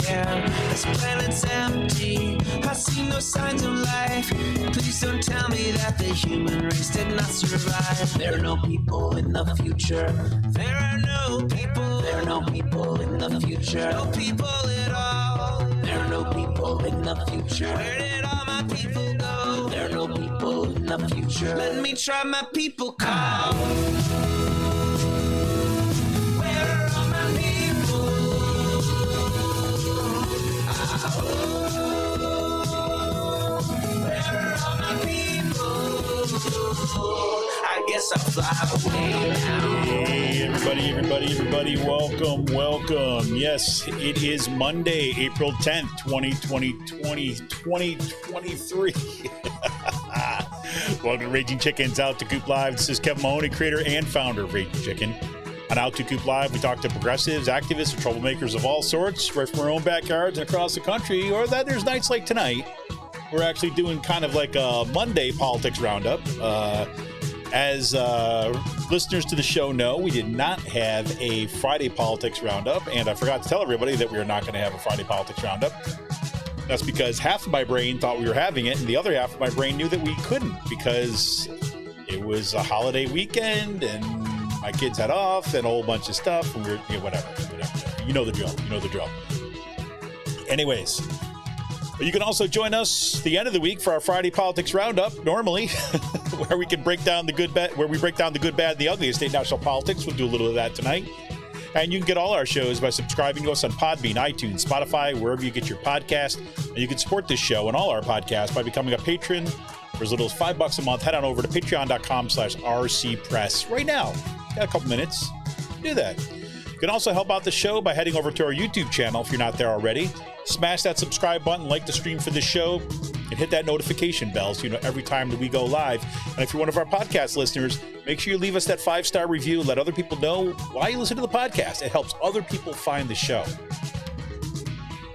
care. This planet's empty, I see no signs of life. Please don't tell me that the human race did not survive. There are no people in the future. There are no people. There are no people in the future. No people at all. There are no people in the future. Where did all my people go? There are no people in the future. Let me try my people call. Where are all my people? Where are all my people? I guess I'll fly away now. Hey, everybody, welcome. Yes, it is Monday, April 10th, 2023. Welcome to Raging Chicken's Out to Coop Live. This is Kevin Mahoney, creator and founder of Raging Chicken. On Out to Coop Live, we talk to progressives, activists, and troublemakers of all sorts, right from our own backyards and across the country, or that there's nights like tonight. We're actually doing kind of like a Monday Politics Roundup. As listeners to the show know, we did not have a Friday Politics Roundup, and I forgot to tell everybody that we are not going to have a Friday Politics Roundup. That's because half of my brain thought we were having it, and the other half of my brain knew that we couldn't because it was a holiday weekend, and my kids had off, and a whole bunch of stuff, and we were, whatever. You know the drill. Anyways, you can also join us the end of the week for our Friday Politics Roundup, normally, where we break down the good, bad, and the ugly of state national politics. We'll do a little of that tonight. And you can get all our shows by subscribing to us on Podbean, iTunes, Spotify, wherever you get your podcast. And you can support this show and all our podcasts by becoming a patron for as little as $5 a month. Head on over to patreon.com/rcpress right now. Got a couple minutes. Do that. You can also help out the show by heading over to our YouTube channel if you're not there already. Smash that subscribe button, like the stream for this show, and hit that notification bell so you know every time that we go live. And if you're one of our podcast listeners, make sure you leave us that 5-star review. Let other people know why you listen to the podcast. It helps other people find the show.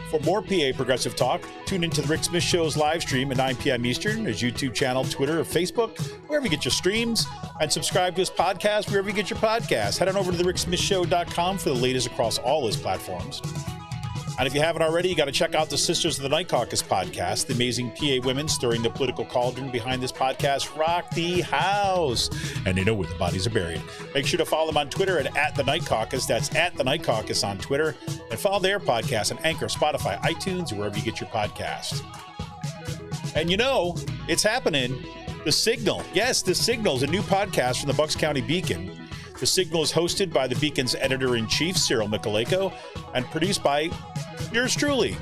For more PA Progressive Talk, tune into the Rick Smith Show's live stream at 9 p.m. Eastern, his YouTube channel, Twitter, or Facebook, wherever you get your streams, and subscribe to his podcast wherever you get your podcasts. Head on over to thericksmithshow.com for the latest across all his platforms. And if you haven't already, you got to check out the Sisters of the Night Caucus podcast. The amazing PA women stirring the political cauldron behind this podcast rock the house. And they know where the bodies are buried. Make sure to follow them on Twitter at The Night Caucus. That's at The Night Caucus on Twitter. And follow their podcast on Anchor, Spotify, iTunes, or wherever you get your podcast. And it's happening. The Signal. Yes, The Signal is a new podcast from the Bucks County Beacon. The Signal is hosted by the Beacon's editor-in-chief, Cyril Mikolajko, and produced by yours truly.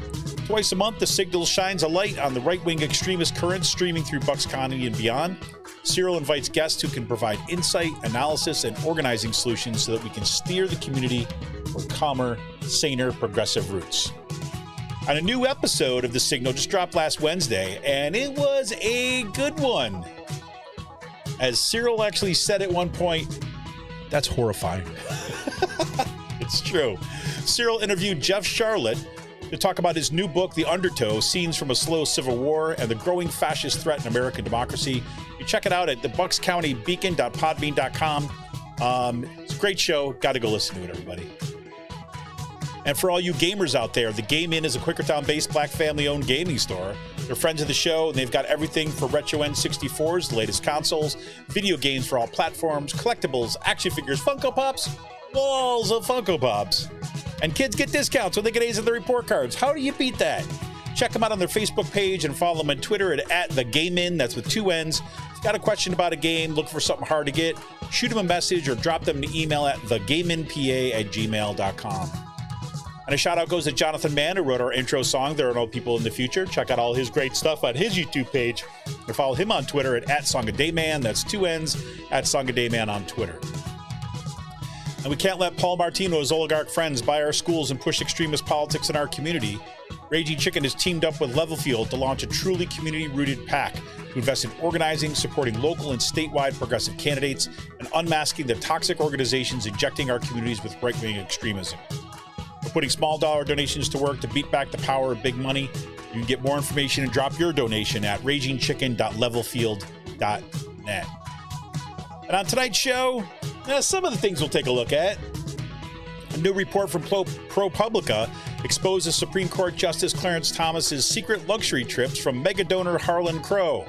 Twice a month, The Signal shines a light on the right-wing extremist currents streaming through Bucks County and beyond. Cyril invites guests who can provide insight, analysis, and organizing solutions so that we can steer the community for calmer, saner, progressive roots. And a new episode of The Signal just dropped last Wednesday, and it was a good one. As Cyril actually said at one point, that's horrifying. It's true. Cyril interviewed Jeff Charlotte to talk about his new book, The Undertow, Scenes from a Slow Civil War and the Growing Fascist Threat in American Democracy. You check it out at thebuckscountybeacon.podbean.com. It's a great show. Got to go listen to it, everybody. And for all you gamers out there, the Game Inn is a Quakertown-based black family-owned gaming store. They're friends of the show, and they've got everything for retro N64s, the latest consoles, video games for all platforms, collectibles, action figures, Funko Pops, walls of Funko Pops. And kids get discounts when they get A's in their report cards. How do you beat that? Check them out on their Facebook page and follow them on Twitter at The Game Inn. That's with 2 N's. If you've got a question about a game, look for something hard to get, shoot them a message or drop them an email at thegameinpa@gmail.com. And a shout out goes to Jonathan Mann, who wrote our intro song, There Are No People in the Future. Check out all his great stuff on his YouTube page. And follow him on Twitter at SongADayMan. That's 2 N's, at SongADayMan on Twitter. And we can't let Paul Martino's oligarch friends buy our schools and push extremist politics in our community. Raging Chicken has teamed up with Levelfield to launch a truly community-rooted PAC to invest in organizing, supporting local and statewide progressive candidates, and unmasking the toxic organizations injecting our communities with right-wing extremism. We're putting small dollar donations to work to beat back the power of big money. You can get more information and drop your donation at ragingchicken.levelfield.net. And on tonight's show, some of the things we'll take a look at. A new report from ProPublica exposes Supreme Court Justice Clarence Thomas's secret luxury trips from mega donor Harlan Crow.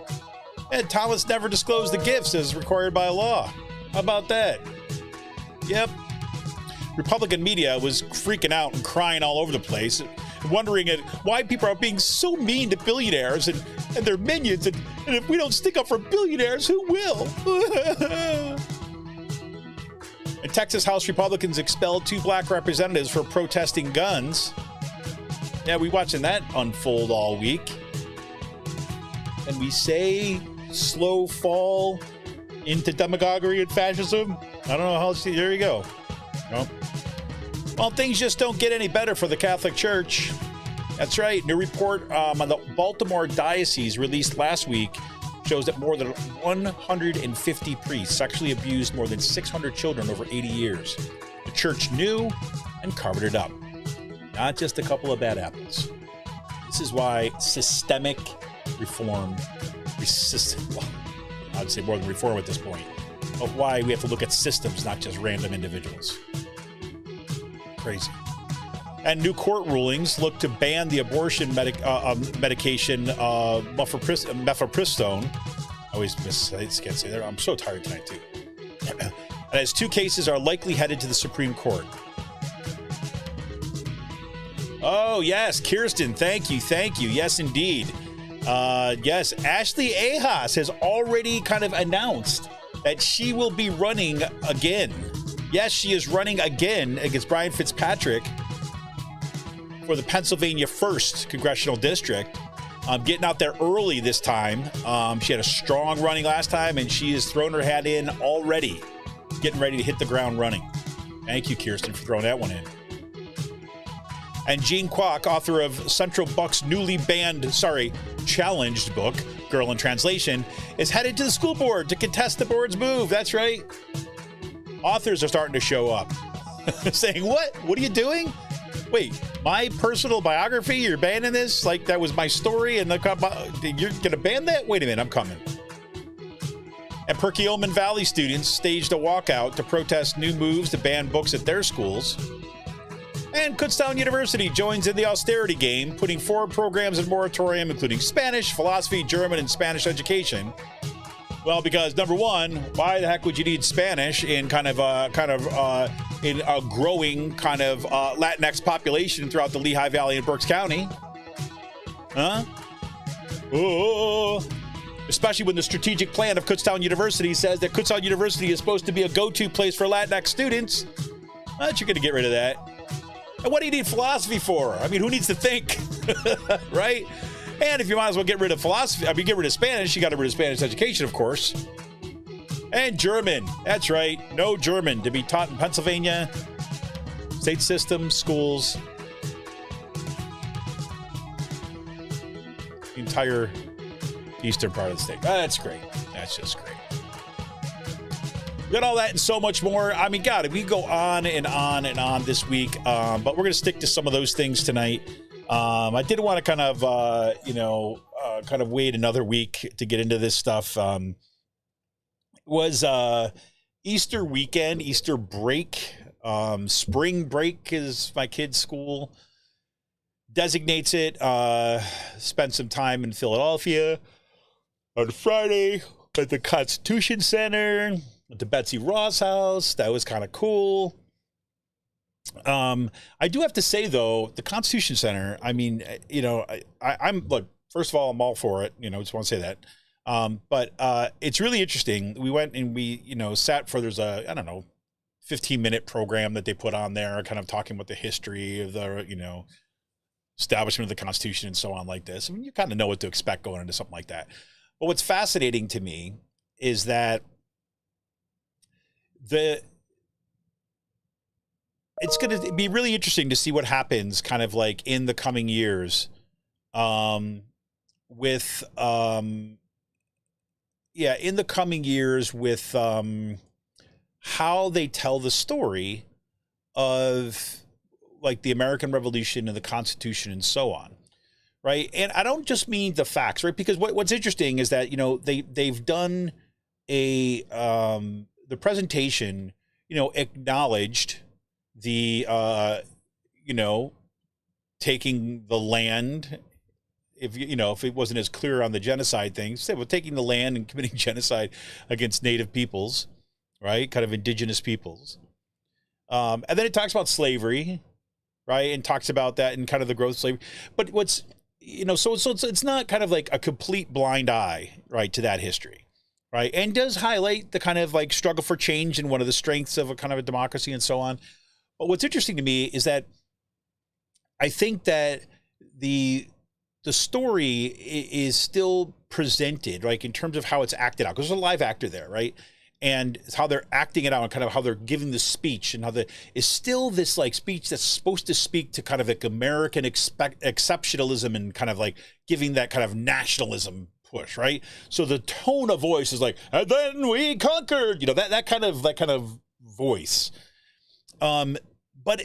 And Thomas never disclosed the gifts as required by law. How about that? Yep. Republican media was freaking out and crying all over the place, wondering why people are being so mean to billionaires and their minions, and if we don't stick up for billionaires, who will? And Texas House Republicans expelled 2 black representatives for protesting guns. Yeah, we watching that unfold all week. And we say slow fall into demagoguery and fascism. I don't know how. There you go. Nope. Well, things just don't get any better for the Catholic Church. That's right. New report on the Baltimore Diocese released last week shows that more than 150 priests sexually abused more than 600 children over 80 years. The church knew and covered it up. Not just a couple of bad apples. This is why systemic reform, well, I'd say more than reform at this point, but why we have to look at systems, not just random individuals. Crazy. And new court rulings look to ban the abortion medication mifepristone. I can't say that. I'm so tired tonight too. And as 2 cases are likely headed to the Supreme Court. Oh yes, Kirsten, thank you. Yes, indeed. Yes, Ashley Ahas has already kind of announced that she will be running again. Yes, she is running again against Brian Fitzpatrick for the Pennsylvania 1st Congressional District. Getting out there early this time. She had a strong running last time, and she has thrown her hat in already, getting ready to hit the ground running. Thank you, Kirsten, for throwing that one in. And Gene Kwok, author of Central Buck's challenged book, Girl in Translation, is headed to the school board to contest the board's move. That's right. Authors are starting to show up, saying, what? What are you doing? Wait, my personal biography? You're banning this? Like that was my story and you're going to ban that? Wait a minute, I'm coming. And Perkiomen Valley students staged a walkout to protest new moves to ban books at their schools. And Kutztown University joins in the austerity game, putting 4 programs in moratorium, including Spanish, philosophy, German, and Spanish education. Well, because number one, why the heck would you need Spanish in in a growing kind of Latinx population throughout the Lehigh Valley and Berks County? Huh? Oh, especially when the strategic plan of Kutztown University says that Kutztown University is supposed to be a go-to place for Latinx students. You're going to get rid of that. And what do you need philosophy for? I mean, who needs to think, right? And if you might as well get rid of philosophy, get rid of Spanish, you got to get rid of Spanish education, of course. And German. That's right. No German to be taught in Pennsylvania. State system, schools. The entire eastern part of the state. That's great. That's just great. We got all that and so much more. I mean, God, we go on and on and on this week, but we're going to stick to some of those things tonight. I did want to kind of, kind of wait another week to get into this stuff. Was Easter weekend, Easter break, spring break is my kid's school designates it. Spent some time in Philadelphia on Friday at the Constitution Center, at the Betsy Ross house. That was kind of cool. I do have to say though, the Constitution Center, I mean, I'm look, first of all, I'm all for it, just want to say that. But it's really interesting. We went and we, sat for, there's a, 15-minute program that they put on there, kind of talking about the history of the, establishment of the Constitution and so on like this. I mean, you kind of know what to expect going into something like that. But what's fascinating to me is that it's going to be really interesting to see what happens kind of like in the coming years with how they tell the story of like the American Revolution and the Constitution and so on. Right. And I don't just mean the facts, right? Because what's interesting is that, they've done the presentation, acknowledged the, taking the land. If if it wasn't as clear on the genocide thing, say we're taking the land and committing genocide against native peoples, right? Kind of indigenous peoples. And then it talks about slavery, right? And talks about that and kind of the growth of slavery. But what's, so it's not kind of like a complete blind eye, right, to that history, right? And does highlight the kind of like struggle for change and one of the strengths of a kind of a democracy and so on. But what's interesting to me is that I think that the story is still presented, like in terms of how it's acted out, because there's a live actor there, right? And how they're acting it out and kind of how they're giving the speech and how is still this like speech that's supposed to speak to kind of like American exceptionalism and kind of like giving that kind of nationalism push, right? So the tone of voice is like, and then we conquered, that kind of voice. But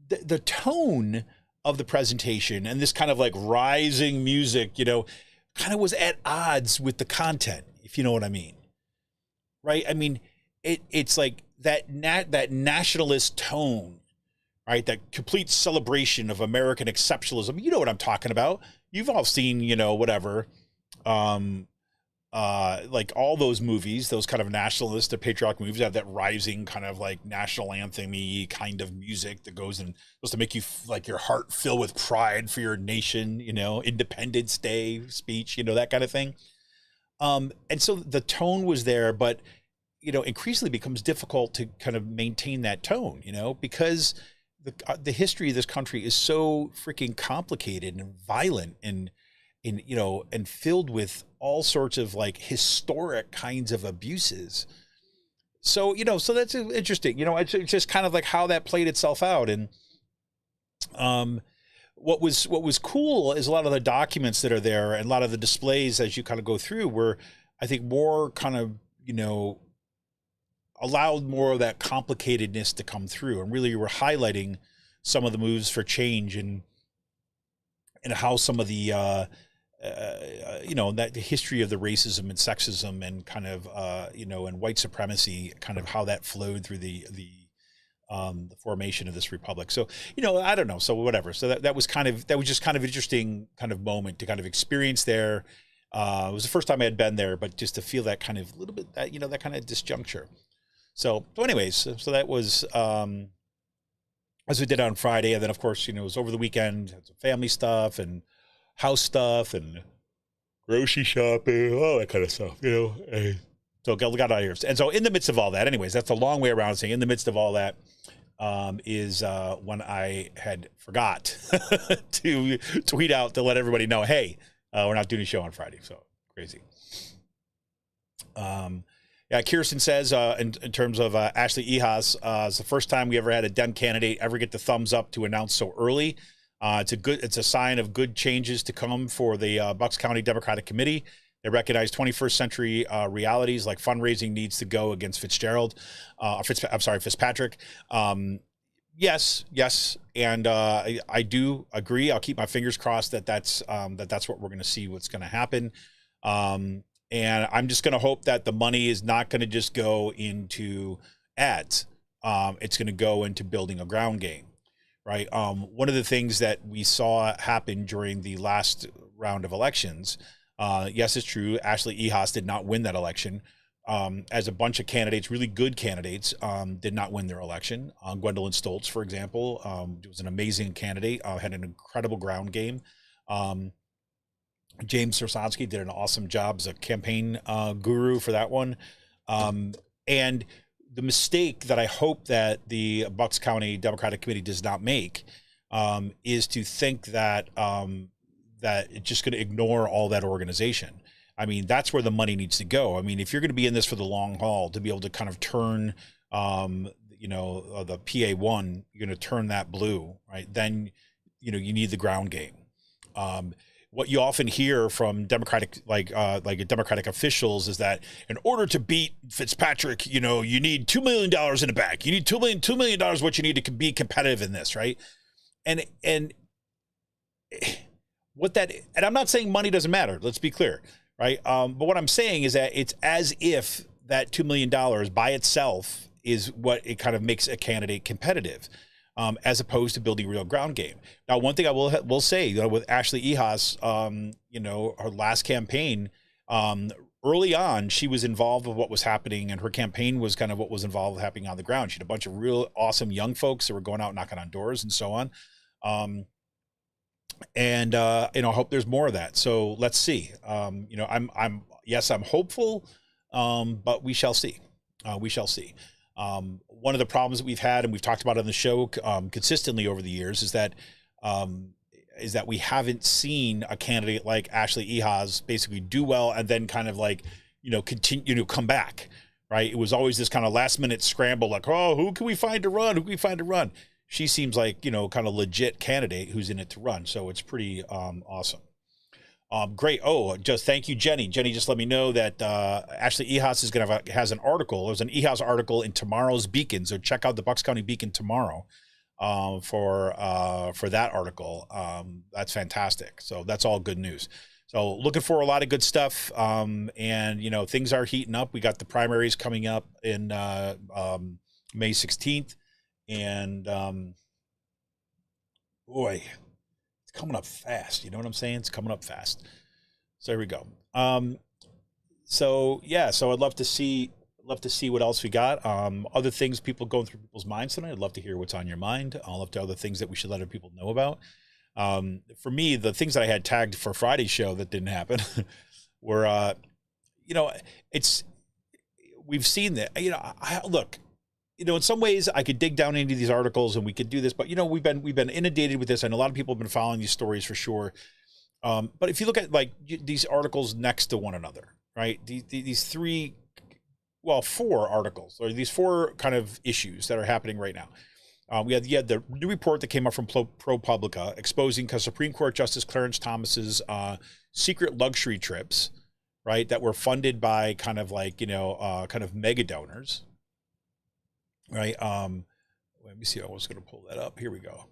the tone of the presentation and this kind of like rising music, kind of was at odds with the content, if you know what I mean. Right? I mean, it's like that nationalist tone, right? That complete celebration of American exceptionalism. You know what I'm talking about. You've all seen, whatever, like all those movies, those kind of nationalist or patriotic movies have that rising kind of like national anthem-y kind of music that goes and supposed to make you like your heart fill with pride for your nation, Independence Day speech, that kind of thing. And so the tone was there, but, increasingly becomes difficult to kind of maintain that tone, because the history of this country is so freaking complicated and violent and filled with all sorts of like historic kinds of abuses. So, so that's interesting, it's just kind of like how that played itself out. And, what was cool is a lot of the documents that are there and a lot of the displays as you kind of go through were, I think, more kind of, allowed more of that complicatedness to come through, and really were highlighting some of the moves for change and how some of the, that the history of the racism and sexism and kind of, and white supremacy, kind of how that flowed through the formation of this republic. So, I don't know. So whatever. So that was just kind of interesting kind of moment to kind of experience there. It was the first time I had been there, but just to feel that kind of little bit that, that kind of disjuncture. So anyways, so that was, as we did on Friday. And then of course, it was over the weekend, had some family stuff and house stuff and grocery shopping, all that kind of stuff, So got out of here. And so in the midst of all that, anyways, that's a long way around saying in the midst of all that is when I had forgot to tweet out to let everybody know, hey, we're not doing a show on Friday. So crazy. Yeah, Kirsten says in terms of Ashley Ehas, it's the first time we ever had a Dem candidate ever get the thumbs up to announce so early. It's a sign of good changes to come for the Bucks County Democratic Committee. They recognize 21st century realities like fundraising needs to go against Fitzpatrick. Yes. And I do agree. I'll keep my fingers crossed that's what we're going to see, what's going to happen. And I'm just going to hope that the money is not going to just go into ads. It's going to go into building a ground game, right? One of the things that we saw happen during the last round of elections, yes, it's true, Ashley Ehas did not win that election. As a bunch of candidates, really good candidates, did not win their election. Gwendolyn Stoltz, for example, was an amazing candidate, had an incredible ground game. James Sosonsky did an awesome job as a campaign guru for that one. And the mistake that I hope that the Bucks County Democratic Committee does not make is to think that that it's just going to ignore all that organization. I mean, that's where the money needs to go. I mean, if you're going to be in this for the long haul, to be able to kind of turn, the PA1, you're going to turn that blue, right? Then, you need the ground game. What you often hear from Democratic officials is that in order to beat Fitzpatrick, you need $2 million in the bank. You need $2 million what you need to be competitive in this, right? And I'm not saying money doesn't matter. Let's be clear, right? But what I'm saying is that it's as if that $2 million by itself is what it kind of makes a candidate competitive. as opposed to building real ground game. Now, one thing I will say, with Ashley Ehas, her last campaign, early on, she was involved with what was happening, and her campaign was kind of what was involved with happening on the ground. She had a bunch of real awesome young folks that were going out knocking on doors and so on. I hope there's more of that. So let's see. I'm hopeful, but we shall see. We shall see. One of the problems that we've had, and we've talked about on the show consistently over the years, is that we haven't seen a candidate like Ashley Ehas basically do well and then kind of continue to come back, right? It was always this kind of last minute scramble, like, oh, who can we find to run? Who can we find to run? She seems like, kind of legit candidate who's in it to run. So it's pretty awesome. Great. Oh, just thank you, Jenny. Jenny just let me know that Ashley Ehas has an article. There's an Ehas article in tomorrow's Beacon. So check out the Bucks County Beacon tomorrow for that article. That's fantastic. So that's all good news. So looking for a lot of good stuff. And things are heating up. We got the primaries coming up in May 16th. And boy, it's coming up fast. You know what I'm saying? It's coming up fast. So there we go. So I'd love to see what else we got. Other things people going through people's minds tonight. I'd love to hear what's on your mind. I'll love to other things that we should let other people know about. For me, the things that I had tagged for Friday's show that didn't happen were, we've seen that, look, in some ways I could dig down into these articles and we could do this, but we've been inundated with this, and a lot of people have been following these stories for sure. But if you look at these articles next to one another, right? These four articles, or these four kind of issues that are happening right now. We had the new report that came up from ProPublica exposing Supreme Court Justice Clarence Thomas's secret luxury trips, right? That were funded by kind of mega donors. Right. Let me see. I was going to pull that up. Here we go. All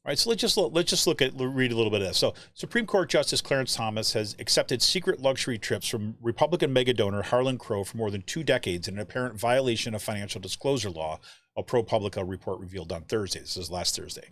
right. So let's just read a little bit of this. So Supreme Court Justice Clarence Thomas has accepted secret luxury trips from Republican mega donor Harlan Crow for more than 2 decades in an apparent violation of financial disclosure law, a ProPublica report revealed on Thursday. This is last Thursday.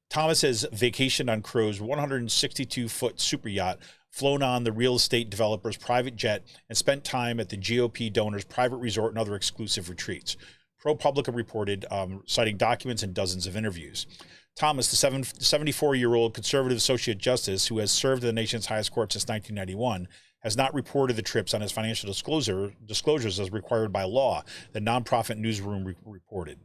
Thomas has vacationed on Crow's 162-foot super yacht, flown on the real estate developer's private jet, and spent time at the GOP donor's private resort and other exclusive retreats. ProPublica reported, citing documents and dozens of interviews. Thomas, the 74-year-old conservative associate justice who has served in the nation's highest court since 1991, has not reported the trips on his financial disclosures as required by law, the nonprofit newsroom reported.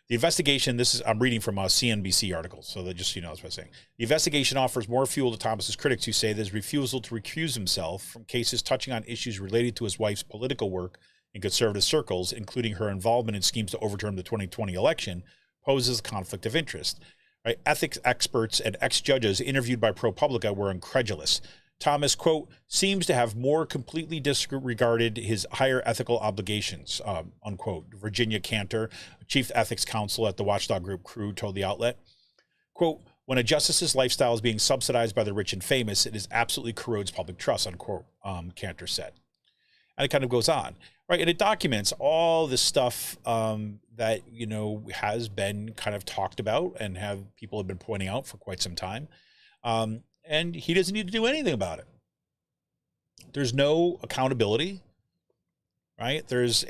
The investigation, I'm reading from a CNBC article, so that just, that's what I'm saying. The investigation offers more fuel to Thomas's critics, who say that his refusal to recuse himself from cases touching on issues related to his wife's political work in conservative circles, including her involvement in schemes to overturn the 2020 election, poses a conflict of interest. Right? Ethics experts and ex-judges interviewed by ProPublica were incredulous. Thomas, quote, seems to have more completely disregarded his higher ethical obligations, unquote. Virginia Cantor, chief ethics counsel at the watchdog group Crew, told the outlet. Quote, when a justice's lifestyle is being subsidized by the rich and famous, it is absolutely corrodes public trust, unquote, Cantor said. And it kind of goes on, right? And it documents all this stuff that, has been kind of talked about and people have been pointing out for quite some time. And he doesn't need to do anything about it. There's no accountability, right? There's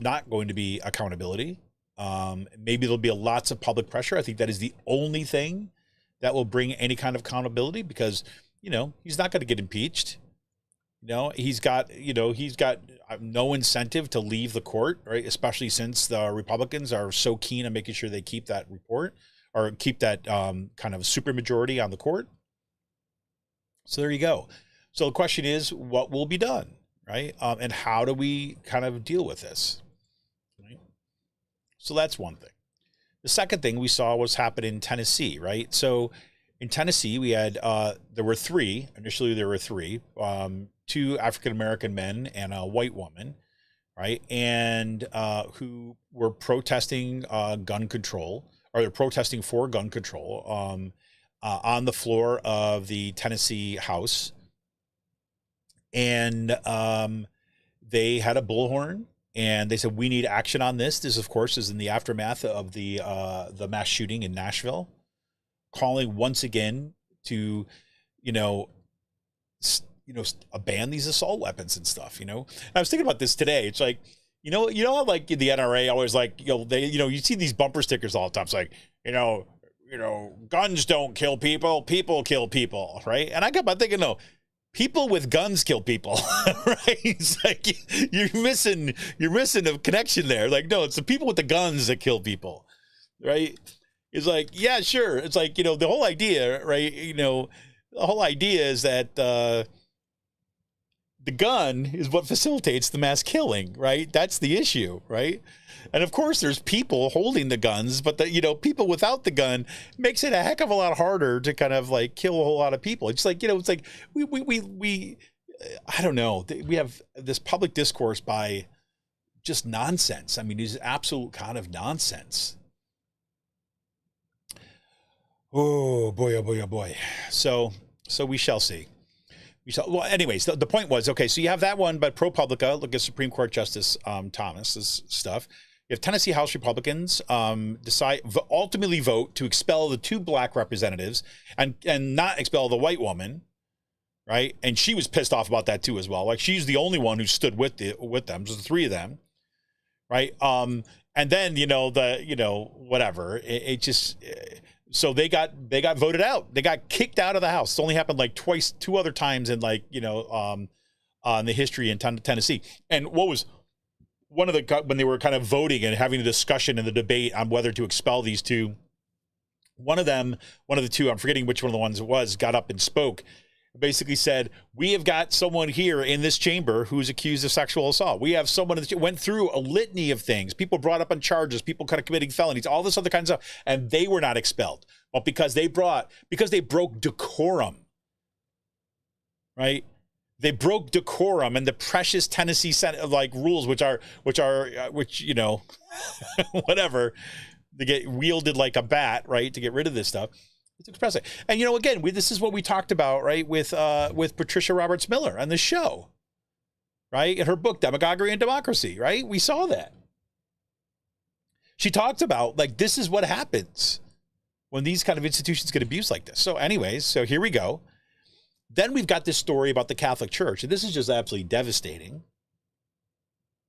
not going to be accountability. Maybe there'll be lots of public pressure. I think that is the only thing that will bring any kind of accountability, because, he's not going to get impeached. He's got no incentive to leave the court, right? Especially since the Republicans are so keen on making sure they keep that report, or keep that kind of supermajority on the court. So there you go. So the question is, what will be done, right? And how do we kind of deal with this? Right? So that's one thing. The second thing we saw was happen in Tennessee, right? So in Tennessee, we had, initially there were three, 2 African-American men and a white woman, right? And who were protesting gun control, or they're protesting for gun control on the floor of the Tennessee House. And they had a bullhorn, And they said, we need action on this. This, of course, is in the aftermath of the mass shooting in Nashville, calling once again to, ban these assault weapons and stuff. And I was thinking about this today. It's like, like the NRA always like, you see these bumper stickers all the time. It's like, guns don't kill people, people kill people, right? And I got by thinking, no, people with guns kill people, right? It's like you're missing a connection there. Like, no, it's the people with the guns that kill people, right? It's like, yeah, sure. It's like, the whole idea, right? The whole idea is that the gun is what facilitates the mass killing, right? That's the issue, right? And of course, there's people holding the guns, but people without the gun makes it a heck of a lot harder to kind of like kill a whole lot of people. It's like, it's like we I don't know. We have this public discourse by just nonsense. I mean, it's absolute kind of nonsense. Oh boy, oh boy, oh boy. So we shall see. Well, anyways, the point was, okay, so you have that one, but ProPublica, look at Supreme Court Justice Thomas's stuff. You have Tennessee House Republicans ultimately vote to expel the 2 black representatives and not expel the white woman, right? And she was pissed off about that too as well. Like, she's the only one who stood with them. So the 3 of them, right? And then whatever. It just. So they got voted out. They got kicked out of the House. It's only happened like 2 other times in the history in Tennessee. And what was one of when they were kind of voting and having a discussion in the debate on whether to expel these 2, one of the 2, I'm forgetting which one of the ones it was, got up and spoke, basically said, we have got someone here in this chamber who's accused of sexual assault. We have someone that went through a litany of things, people brought up on charges, people kind of committing felonies, all this other kind of stuff, and they were not expelled. Well, because they broke decorum, right? They broke decorum and the precious Tennessee rules, which whatever, they get wielded like a bat, right, to get rid of this stuff. It's expressive. And, again, this is what we talked about, right, with Patricia Roberts Miller on the show, right, in her book, Demagoguery and Democracy, right? We saw that. She talked about, like, this is what happens when these kind of institutions get abused like this. So anyways, so here we go. Then we've got this story about the Catholic Church, and this is just absolutely devastating,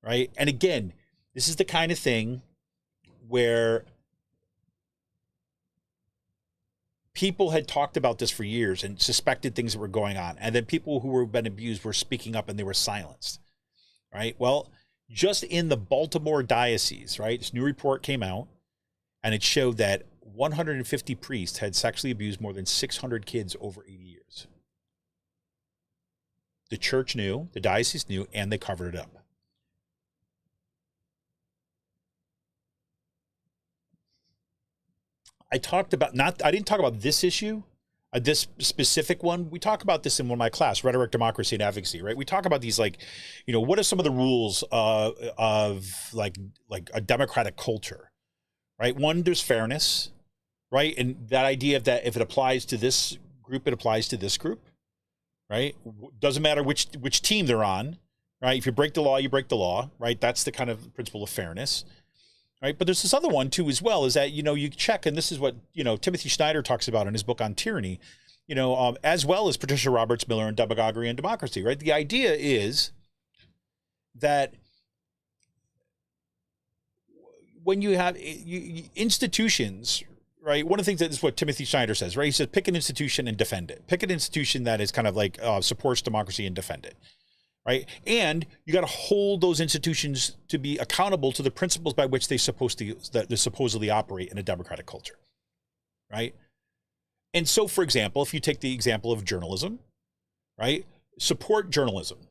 right? And again, this is the kind of thing where people had talked about this for years and suspected things that were going on. And then people who were been abused were speaking up and they were silenced, right? Well, just in the Baltimore diocese, right, this new report came out and it showed that 150 priests had sexually abused more than 600 kids over 80 years. The church knew, the diocese knew, and they covered it up. I didn't talk about this issue, this specific one. We talk about this in one of my class, Rhetoric, Democracy, and Advocacy, right? We talk about these, like, what are some of the rules of like a democratic culture, right? One, there's fairness, right? And that idea of that if it applies to this group, it applies to this group, right? Doesn't matter which team they're on, right? If you break the law, you break the law, right? That's the kind of principle of fairness. Right. But there's this other one, too, as well, is that, you check, and this is what, Timothy Snyder talks about in his book on tyranny, as well as Patricia Roberts Miller and Demagoguery and Democracy. Right. The idea is that when you have institutions, right, one of the things that is what Timothy Snyder says, right? He says, pick an institution and defend it. Pick an institution that is kind of like supports democracy and defend it. Right. And you got to hold those institutions to be accountable to the principles by which they supposedly operate in a democratic culture. Right. And so, for example, if you take the example of journalism, right, support journalism,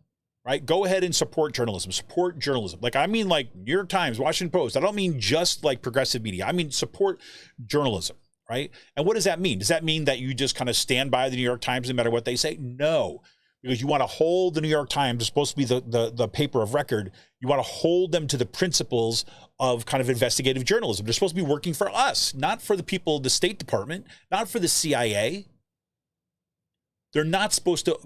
right? Go ahead and support journalism. Support journalism. Like, I mean, like New York Times, Washington Post. I don't mean just like progressive media. I mean, support journalism. Right. And what does that mean? Does that mean that you just kind of stand by the New York Times no matter what they say? No. Because you want to hold the New York Times, it's supposed to be the paper of record. You want to hold them to the principles of kind of investigative journalism. They're supposed to be working for us, not for the people of the State Department, not for the CIA. They're not supposed to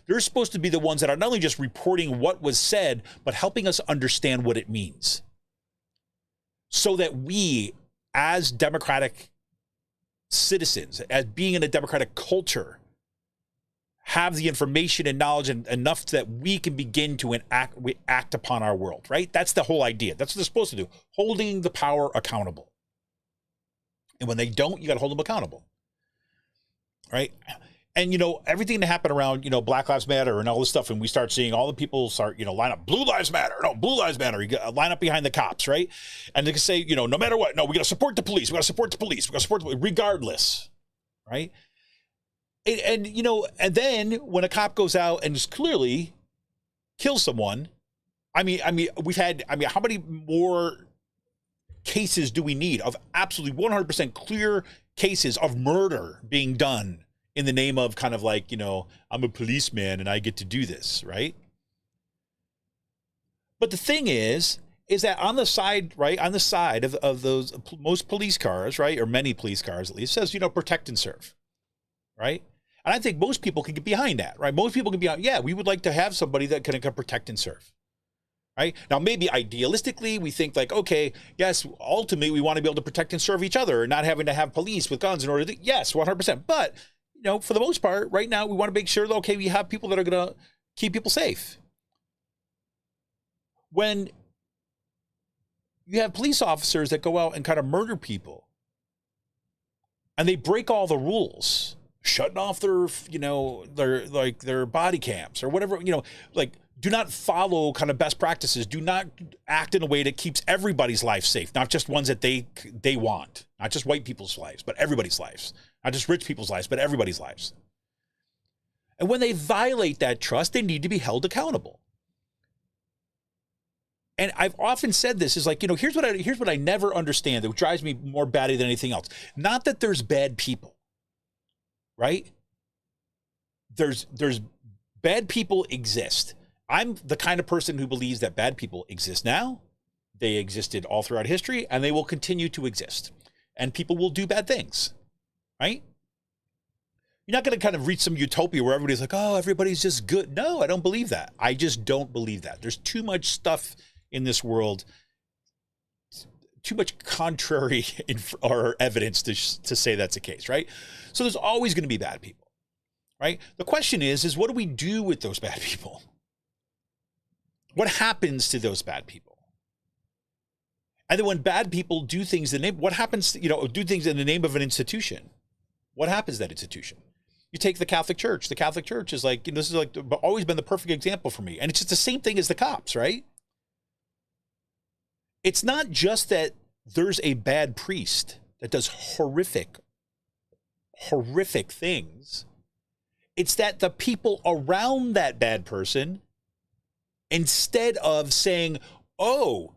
they're supposed to be the ones that are not only just reporting what was said, but helping us understand what it means. So that we, as democratic citizens, as being in a democratic culture, have the information and knowledge enough that we can begin to act upon our world, right? That's the whole idea. That's what they're supposed to do, holding the power accountable. And when they don't, you got to hold them accountable, right? And, you know, everything that happened around, you know, Black Lives Matter and all this stuff, and we start seeing all the people start, you know, line up, Blue Lives Matter, no, Blue Lives Matter, you line up behind the cops, right? And they can say, you know, no matter what, no, we got to support the police, we got to support the police, we got to support the police, regardless, right? And, you know, and then when a cop goes out and just clearly kills someone, I mean, how many more cases do we need of absolutely 100% clear cases of murder being done in the name of kind of like, you know, I'm a policeman and I get to do this, right? But the thing is that on the side, right, on the side of those most police cars, right, or many police cars at least, says, you know, protect and serve, right? And I think most people can get behind that, right? Most people can be, yeah, we would like to have somebody that can protect and serve, right? Now, maybe idealistically, we think like, okay, yes, ultimately we want to be able to protect and serve each other and not having to have police with guns in order to, yes, 100%. But, you know, for the most part, right now, we want to make sure that, okay, we have people that are going to keep people safe. When you have police officers that go out and kind of murder people and they break all the rules, shutting off their, you know, their body cams or whatever, you know, like do not follow kind of best practices. Do not act in a way that keeps everybody's life safe, not just ones that they want, not just white people's lives, but everybody's lives, not just rich people's lives, but everybody's lives. And when they violate that trust, they need to be held accountable. And I've often said this is like, you know, here's what I never understand that drives me more batty than anything else. Not that there's bad people, right? There's bad people exist. I'm the kind of person who believes that bad people exist now. They existed all throughout history and they will continue to exist. And people will do bad things, right? You're not going to kind of reach some utopia where everybody's like, oh, everybody's just good. No, I don't believe that. I just don't believe that. There's too much stuff in this world, too much contrary or evidence to say that's the case, right? So there's always going to be bad people, right? The question is what do we do with those bad people? What happens to those bad people? And then when bad people do things in the name, what happens, you know, do things in the name of an institution? What happens to that institution? You take the Catholic Church. The Catholic Church is like, you know, this is like always been the perfect example for me. And it's just the same thing as the cops, right? It's not just that there's a bad priest that does horrific things. It's that the people around that bad person, instead of saying, oh,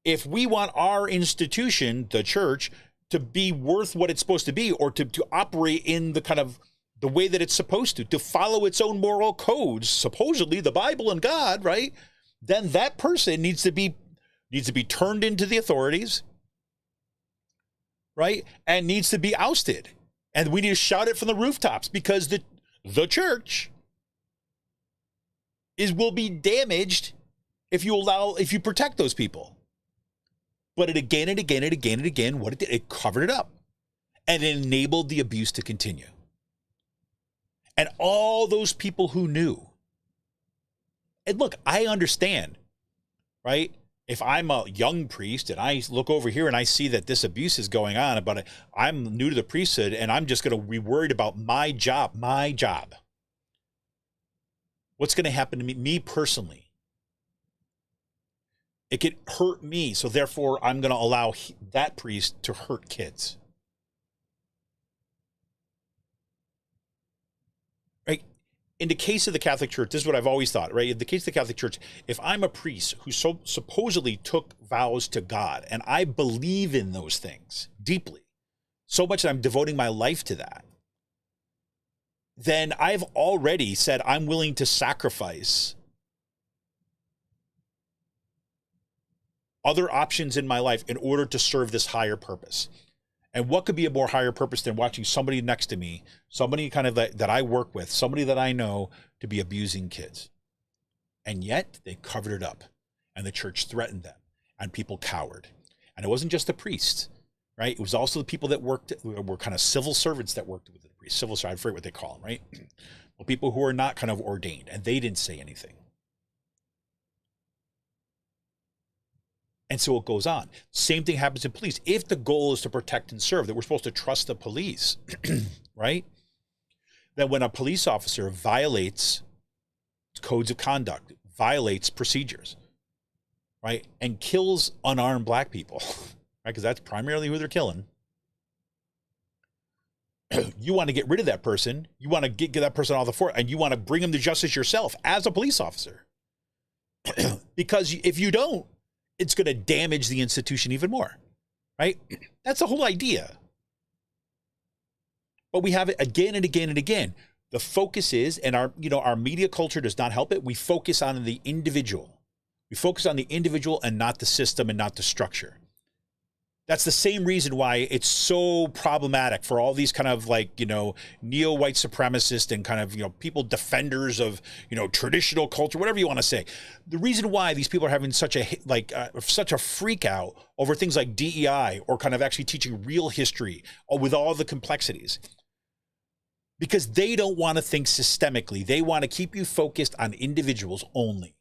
if we want our institution, the church, to be worth what it's supposed to be, or to operate in the kind of the way that it's supposed to follow its own moral codes, supposedly the Bible and God, right? Then that person needs to be turned into the authorities, right? And needs to be ousted. And we need to shout it from the rooftops because the church will be damaged if you protect those people. But it again and again and again and again, what it did, it covered it up and it enabled the abuse to continue. And all those people who knew, and look, I understand, right? If I'm a young priest and I look over here and I see that this abuse is going on, but I'm new to the priesthood and I'm just going to be worried about my job. What's going to happen to me personally? It could hurt me, so therefore I'm going to allow that priest to hurt kids. Right? In the case of the Catholic Church, this is what I've always thought, right? In the case of the Catholic Church, if I'm a priest who supposedly took vows to God, and I believe in those things deeply, so much that I'm devoting my life to that, then I've already said I'm willing to sacrifice other options in my life in order to serve this higher purpose. And what could be a more higher purpose than watching somebody next to me, somebody kind of that I work with, somebody that I know, to be abusing kids? And yet they covered it up, and the church threatened them, and people cowered. And it wasn't just the priests, right? It was also the people that were kind of civil servants that worked with the priests. Civil servants, I forget what they call them, right? Well, people who are not kind of ordained, and they didn't say anything. And so it goes on. Same thing happens in police. If the goal is to protect and serve, that we're supposed to trust the police, right? Then when a police officer violates codes of conduct, violates procedures, right, and kills unarmed black people, right, because that's primarily who they're killing, you want to get rid of that person. You want to get that person off the force, and you want to bring them to justice yourself as a police officer. Because if you don't, it's going to damage the institution even more, right? That's the whole idea. But we have it again and again and again. The focus is, and our media culture does not help it. We focus on the individual. We focus on the individual and not the system and not the structure. That's the same reason why it's so problematic for all these kind of neo-white supremacist and kind of, people defenders of, traditional culture, whatever you want to say. The reason why these people are having such a freak out over things like DEI or kind of actually teaching real history with all the complexities, because they don't want to think systemically. They want to keep you focused on individuals only.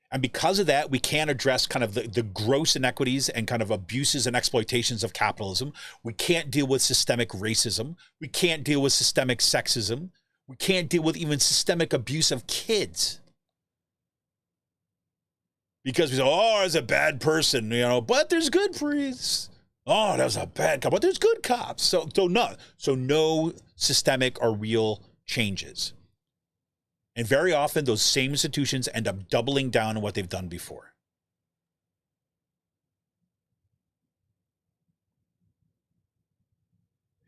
And because of that, we can't address kind of the gross inequities and kind of abuses and exploitations of capitalism. We can't deal with systemic racism. We can't deal with systemic sexism. We can't deal with even systemic abuse of kids. Because we say, oh, there's a bad person, but there's good priests. Oh, that was a bad cop, but there's good cops. So no systemic or real changes. And very often, those same institutions end up doubling down on what they've done before.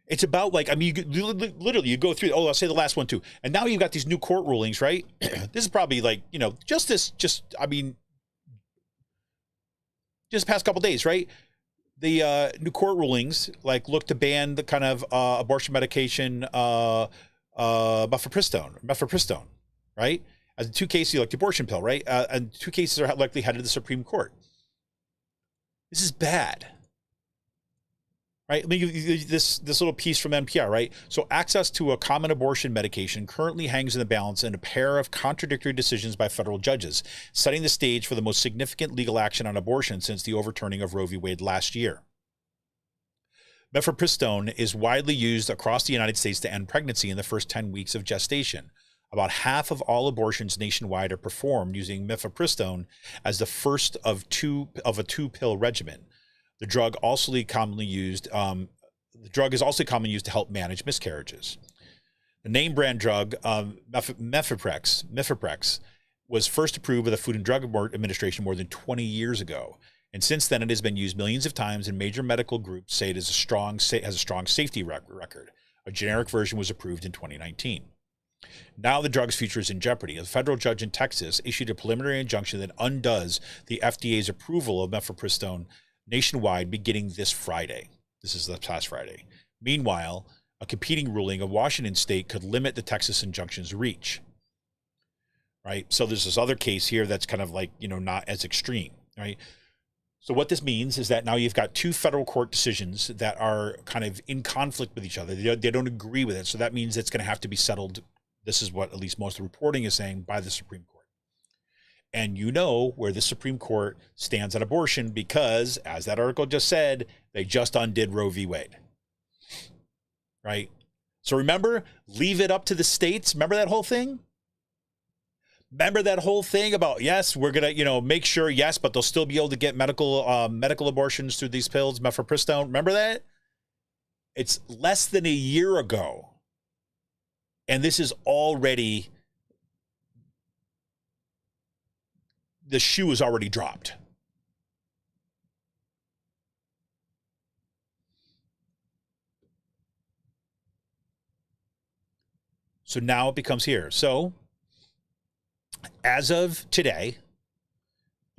It's about you literally, you go through, I'll say the last one too. And now you've got these new court rulings, right? This is probably just past couple days, right? The new court rulings, look to ban the kind of abortion medication, mifepristone. Right? As in two cases, the abortion pill, right? And two cases are likely headed to the Supreme Court. This is bad. Right? Let me give you this little piece from NPR, right? So access to a common abortion medication currently hangs in the balance in a pair of contradictory decisions by federal judges, setting the stage for the most significant legal action on abortion since the overturning of Roe v. Wade last year. Mifepristone is widely used across the United States to end pregnancy in the first 10 weeks of gestation. About half of all abortions nationwide are performed using mifepristone as the first of a two-pill regimen. The drug is also commonly used to help manage miscarriages. The name brand drug Mifeprex was first approved by the Food and Drug Administration more than 20 years ago, and since then it has been used millions of times. And major medical groups say it has a strong safety record. A generic version was approved in 2019. Now the drug's future is in jeopardy. A federal judge in Texas issued a preliminary injunction that undoes the FDA's approval of mifepristone nationwide beginning this Friday. This is the past Friday. Meanwhile, a competing ruling of Washington state could limit the Texas injunction's reach. Right? So there's this other case here that's kind of not as extreme, right? So what this means is that now you've got two federal court decisions that are kind of in conflict with each other. They don't agree with it. So that means it's going to have to be settled. This is what at least most of the reporting is saying, by the Supreme Court. And you know where the Supreme Court stands on abortion because, as that article just said, they just undid Roe v. Wade. Right? So remember, leave it up to the states. Remember that whole thing? Remember that whole thing about, yes, we're going to, make sure, yes, but they'll still be able to get medical abortions through these pills, mifepristone. Remember that? It's less than a year ago. And this is already, the shoe is already dropped. So now it becomes here. So as of today,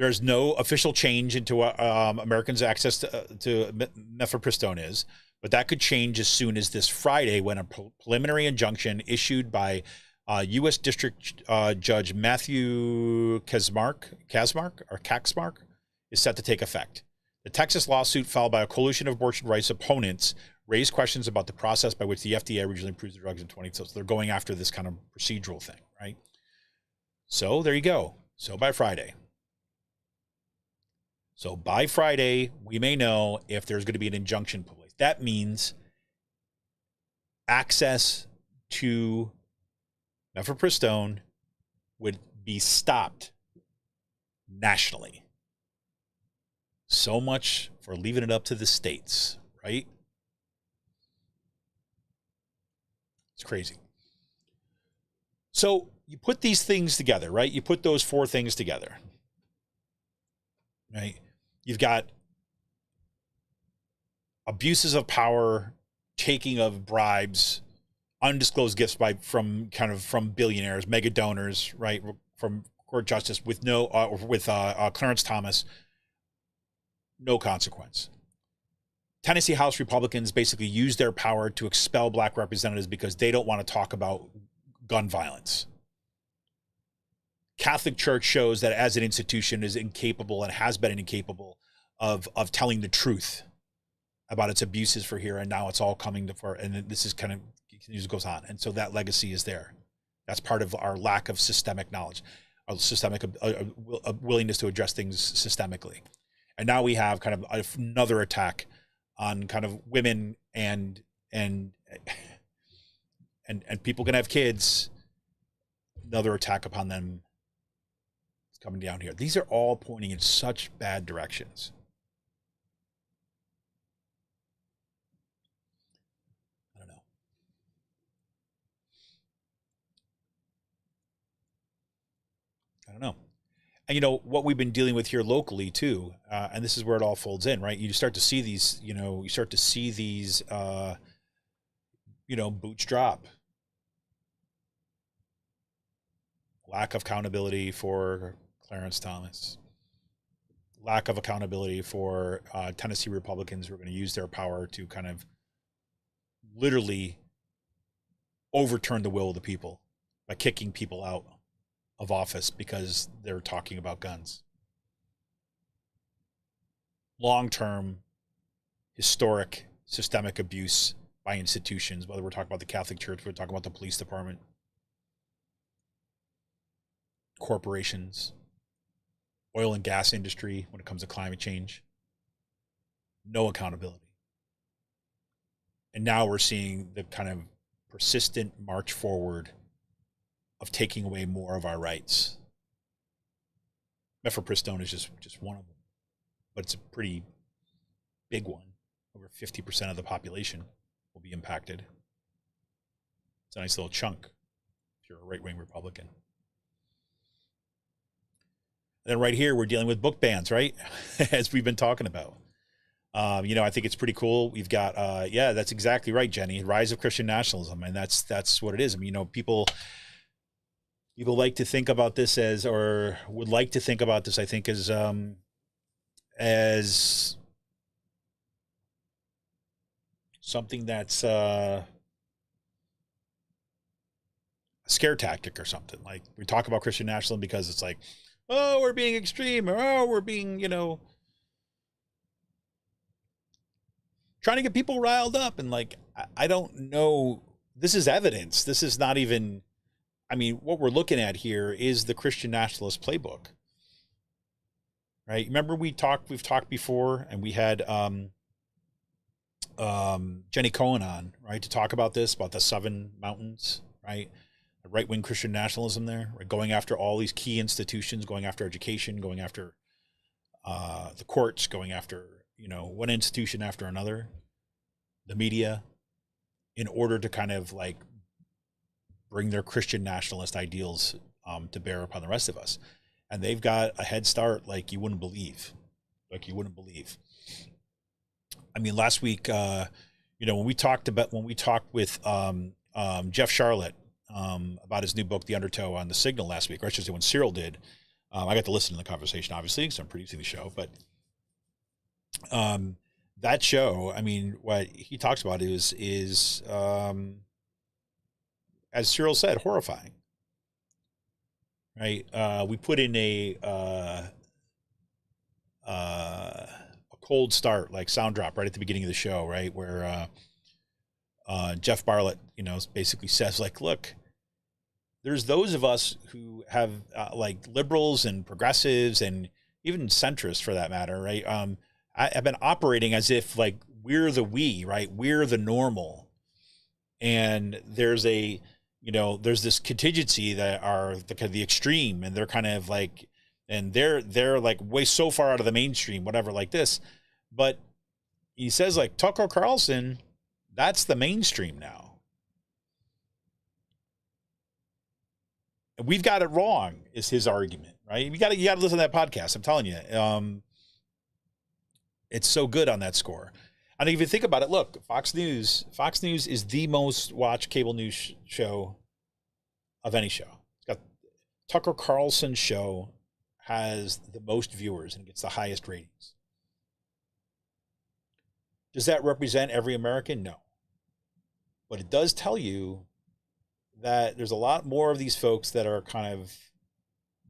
There's no official change into what Americans' access to mifepristone is, but that could change as soon as this Friday when a preliminary injunction issued by U.S. District Judge Matthew Kacsmark is set to take effect. The Texas lawsuit filed by a coalition of abortion rights opponents raised questions about the process by which the FDA originally approves the drugs in 2012. So they're going after this kind of procedural thing, right? So there you go. So by Friday, we may know if there's going to be an injunction put in place. That means access to mifepristone would be stopped nationally. So much for leaving it up to the states, right? It's crazy. So you put these things together, right? You put those four things together, right? You've got abuses of power, taking of bribes, undisclosed gifts from billionaires, mega donors, right? From court justice with Clarence Thomas, no consequence. Tennessee House Republicans basically use their power to expel black representatives because they don't want to talk about gun violence. Catholic Church shows that as an institution is incapable and has been incapable of telling the truth about its abuses for here, and now it's all coming to fore, and this is kind of goes on, and so that legacy is there. That's part of our lack of systemic knowledge, a systemic willingness to address things systemically, and now we have kind of another attack on kind of women and people can have kids. Another attack upon them is coming down here. These are all pointing in such bad directions. I don't know. And you know what we've been dealing with here locally too, and this is where it all folds in, right? You start to see these, boots drop. Lack of accountability for Clarence Thomas. Lack of accountability for Tennessee Republicans who are going to use their power to kind of literally overturn the will of the people by kicking people out of office because they're talking about guns. Long-term, historic, systemic abuse by institutions, whether we're talking about the Catholic Church, we're talking about the police department, corporations, oil and gas industry when it comes to climate change. No accountability. And now we're seeing the kind of persistent march forward of taking away more of our rights. Mifepristone is just one of them, but it's a pretty big one. Over 50% of the population will be impacted. It's a nice little chunk if you're a right-wing Republican. And then right here, we're dealing with book bans, right? As we've been talking about. I think it's pretty cool. We've got, that's exactly right, Jenny. Rise of Christian nationalism, and that's what it is. I mean, people like to think about this would like to think about this, I think, as something that's a scare tactic or something. Like, we talk about Christian nationalism because it's like, oh, we're being extreme, or oh, we're being, trying to get people riled up. And like, I don't know. This is evidence. This is not even, what we're looking at here is the Christian nationalist playbook, right? Remember we've talked before, and we had Jenny Cohen on, right, to talk about this, about the 7 mountains, right? The right-wing Christian nationalism there, right? Going after all these key institutions, going after education, going after the courts, going after, one institution after another, the media, in order to kind of like bring their Christian nationalist ideals to bear upon the rest of us. And they've got a head start like you wouldn't believe. Last week, when we talked with Jeff Charlotte about his new book, The Undertow, on the Signal last week, or I should say when Cyril did, I got to listen to the conversation, obviously, because I'm producing the show. But that show, I mean, what he talks about is as Cyril said, horrifying. Right? We put in a cold start, like sound drop, right at the beginning of the show, right, where Jeff Bartlett, basically says, like, look, there's those of us who have like liberals and progressives and even centrists, for that matter, right? I've been operating as if like we're the we, right? We're the normal, and there's there's this contingency that are the extreme, and they're kind of like, and they're like way so far out of the mainstream, whatever, like this. But he says, like, Tucker Carlson, that's the mainstream now. And we've got it wrong, is his argument, right? You got to listen to that podcast. I'm telling you, it's so good on that score. And if you think about it, look, Fox News is the most watched cable news show of any show. It's got Tucker Carlson's show has the most viewers and gets the highest ratings. Does that represent every American? No. But it does tell you that there's a lot more of these folks that are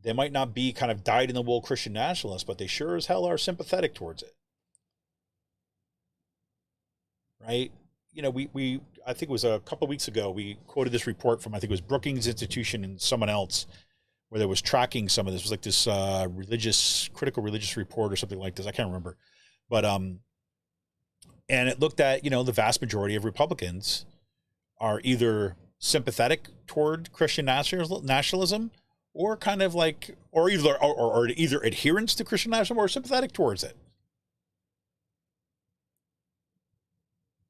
they might not be kind of dyed-in-the-wool Christian nationalists, but they sure as hell are sympathetic towards it. Right? We I think it was a couple of weeks ago, we quoted this report from, I think it was Brookings Institution and someone else, where there was tracking some of this. It was like this critical religious report or something like this. I can't remember. But, and it looked at, the vast majority of Republicans are either sympathetic toward Christian nationalism, or kind of like, or either adherence to Christian nationalism or sympathetic towards it.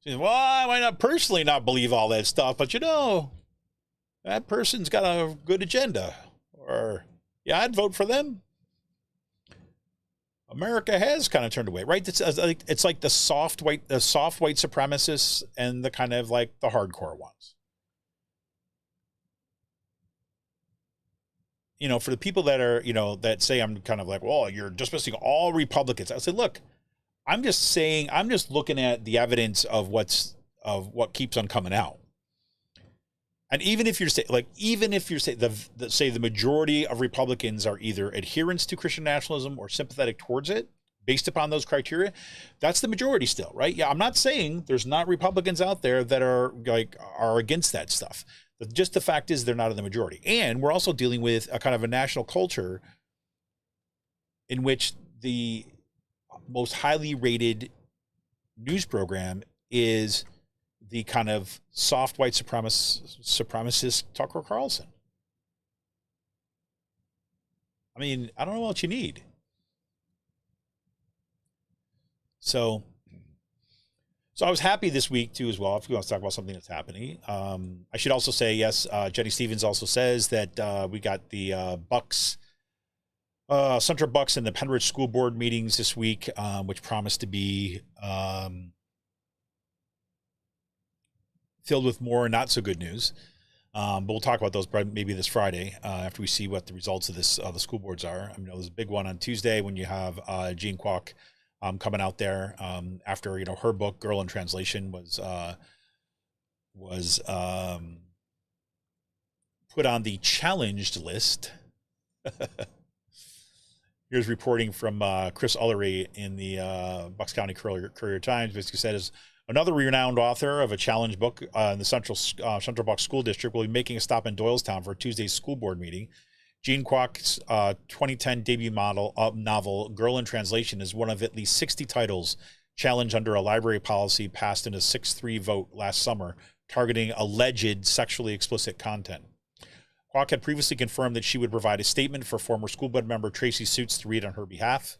Well, I might not personally not believe all that stuff, but that person's got a good agenda, or yeah, I'd vote for them. America has kind of turned away, right? It's like the soft white supremacists and the kind of like the hardcore ones. For the people that are, that say I'm kind of like, well, you're dismissing all Republicans. I say, look, I'm just looking at the evidence of what keeps on coming out. And even if you're saying the majority of Republicans are either adherents to Christian nationalism or sympathetic towards it, based upon those criteria, that's the majority still, right? Yeah, I'm not saying there's not Republicans out there that are against that stuff. But just the fact is they're not in the majority. And we're also dealing with a kind of a national culture in which the most highly rated news program is the kind of soft white supremacist Tucker Carlson. I mean, I don't know what else you need. So I was happy this week too, as well. If we want to talk about something that's happening, I should also say, yes, Jenny Stevens also says that we got the Bucks, Central Bucks and the Penridge School Board meetings this week, which promise to be filled with more not so good news. But we'll talk about those maybe this Friday after we see what the results of the school boards are. I mean, there's a big one on Tuesday when you have Jean Kwok coming out there after her book Girl in Translation was put on the challenged list. Here's reporting from Chris Ullery in the Bucks County Courier Times. Basically said, is another renowned author of a challenge book in the Central Bucks School District will be making a stop in Doylestown for Tuesday's school board meeting. Jean Kwok's 2010 debut novel, Girl in Translation, is one of at least 60 titles challenged under a library policy passed in a 6-3 vote last summer, targeting alleged sexually explicit content. Kwok had previously confirmed that she would provide a statement for former school board member Tracy Suits to read on her behalf,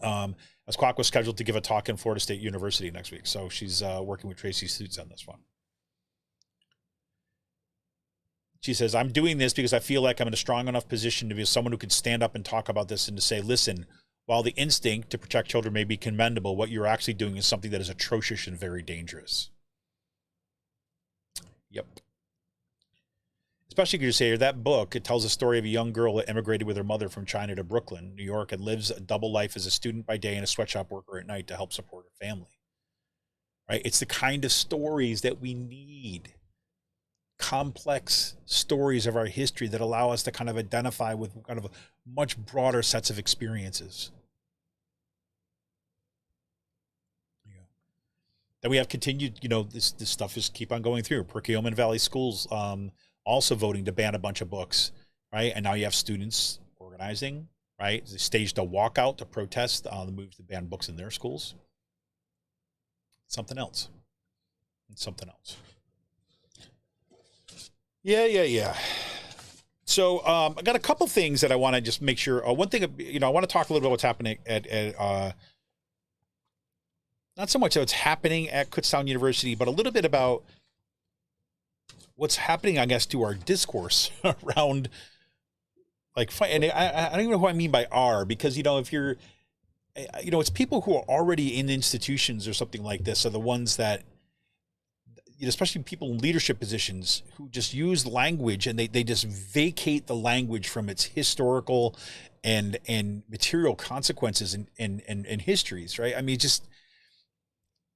as Kwok was scheduled to give a talk in Florida State University next week. So she's working with Tracy Suits on this one. She says, I'm doing this because I feel like I'm in a strong enough position to be someone who can stand up and talk about this and to say, listen, while the instinct to protect children may be commendable, what you're actually doing is something that is atrocious and very dangerous. Yep. especially because you say that book, it tells a story of a young girl that emigrated with her mother from China to Brooklyn, New York, and lives a double life as a student by day and a sweatshop worker at night to help support her family. Right? It's the kind of stories that we need. Complex stories of our history that allow us to kind of identify with kind of a much broader sets of experiences. Then we have continued, this stuff is keep on going through. Perkiomen Valley Schools also voting to ban a bunch of books, right? And now you have students organizing, right? They staged a walkout to protest the move to ban books in their schools. Something else. It's something else. Yeah. So I got a couple things that I want to just make sure. One thing, I want to talk a little bit about what's happening at not so much what's happening at Kutztown University, but a little bit about what's happening, I guess, to our discourse around, like, and I don't even know who I mean by "our," because, if you're, it's people who are already in institutions or something like this are the ones that, especially people in leadership positions who just use language and they just vacate the language from its historical and material consequences and histories, right? I mean,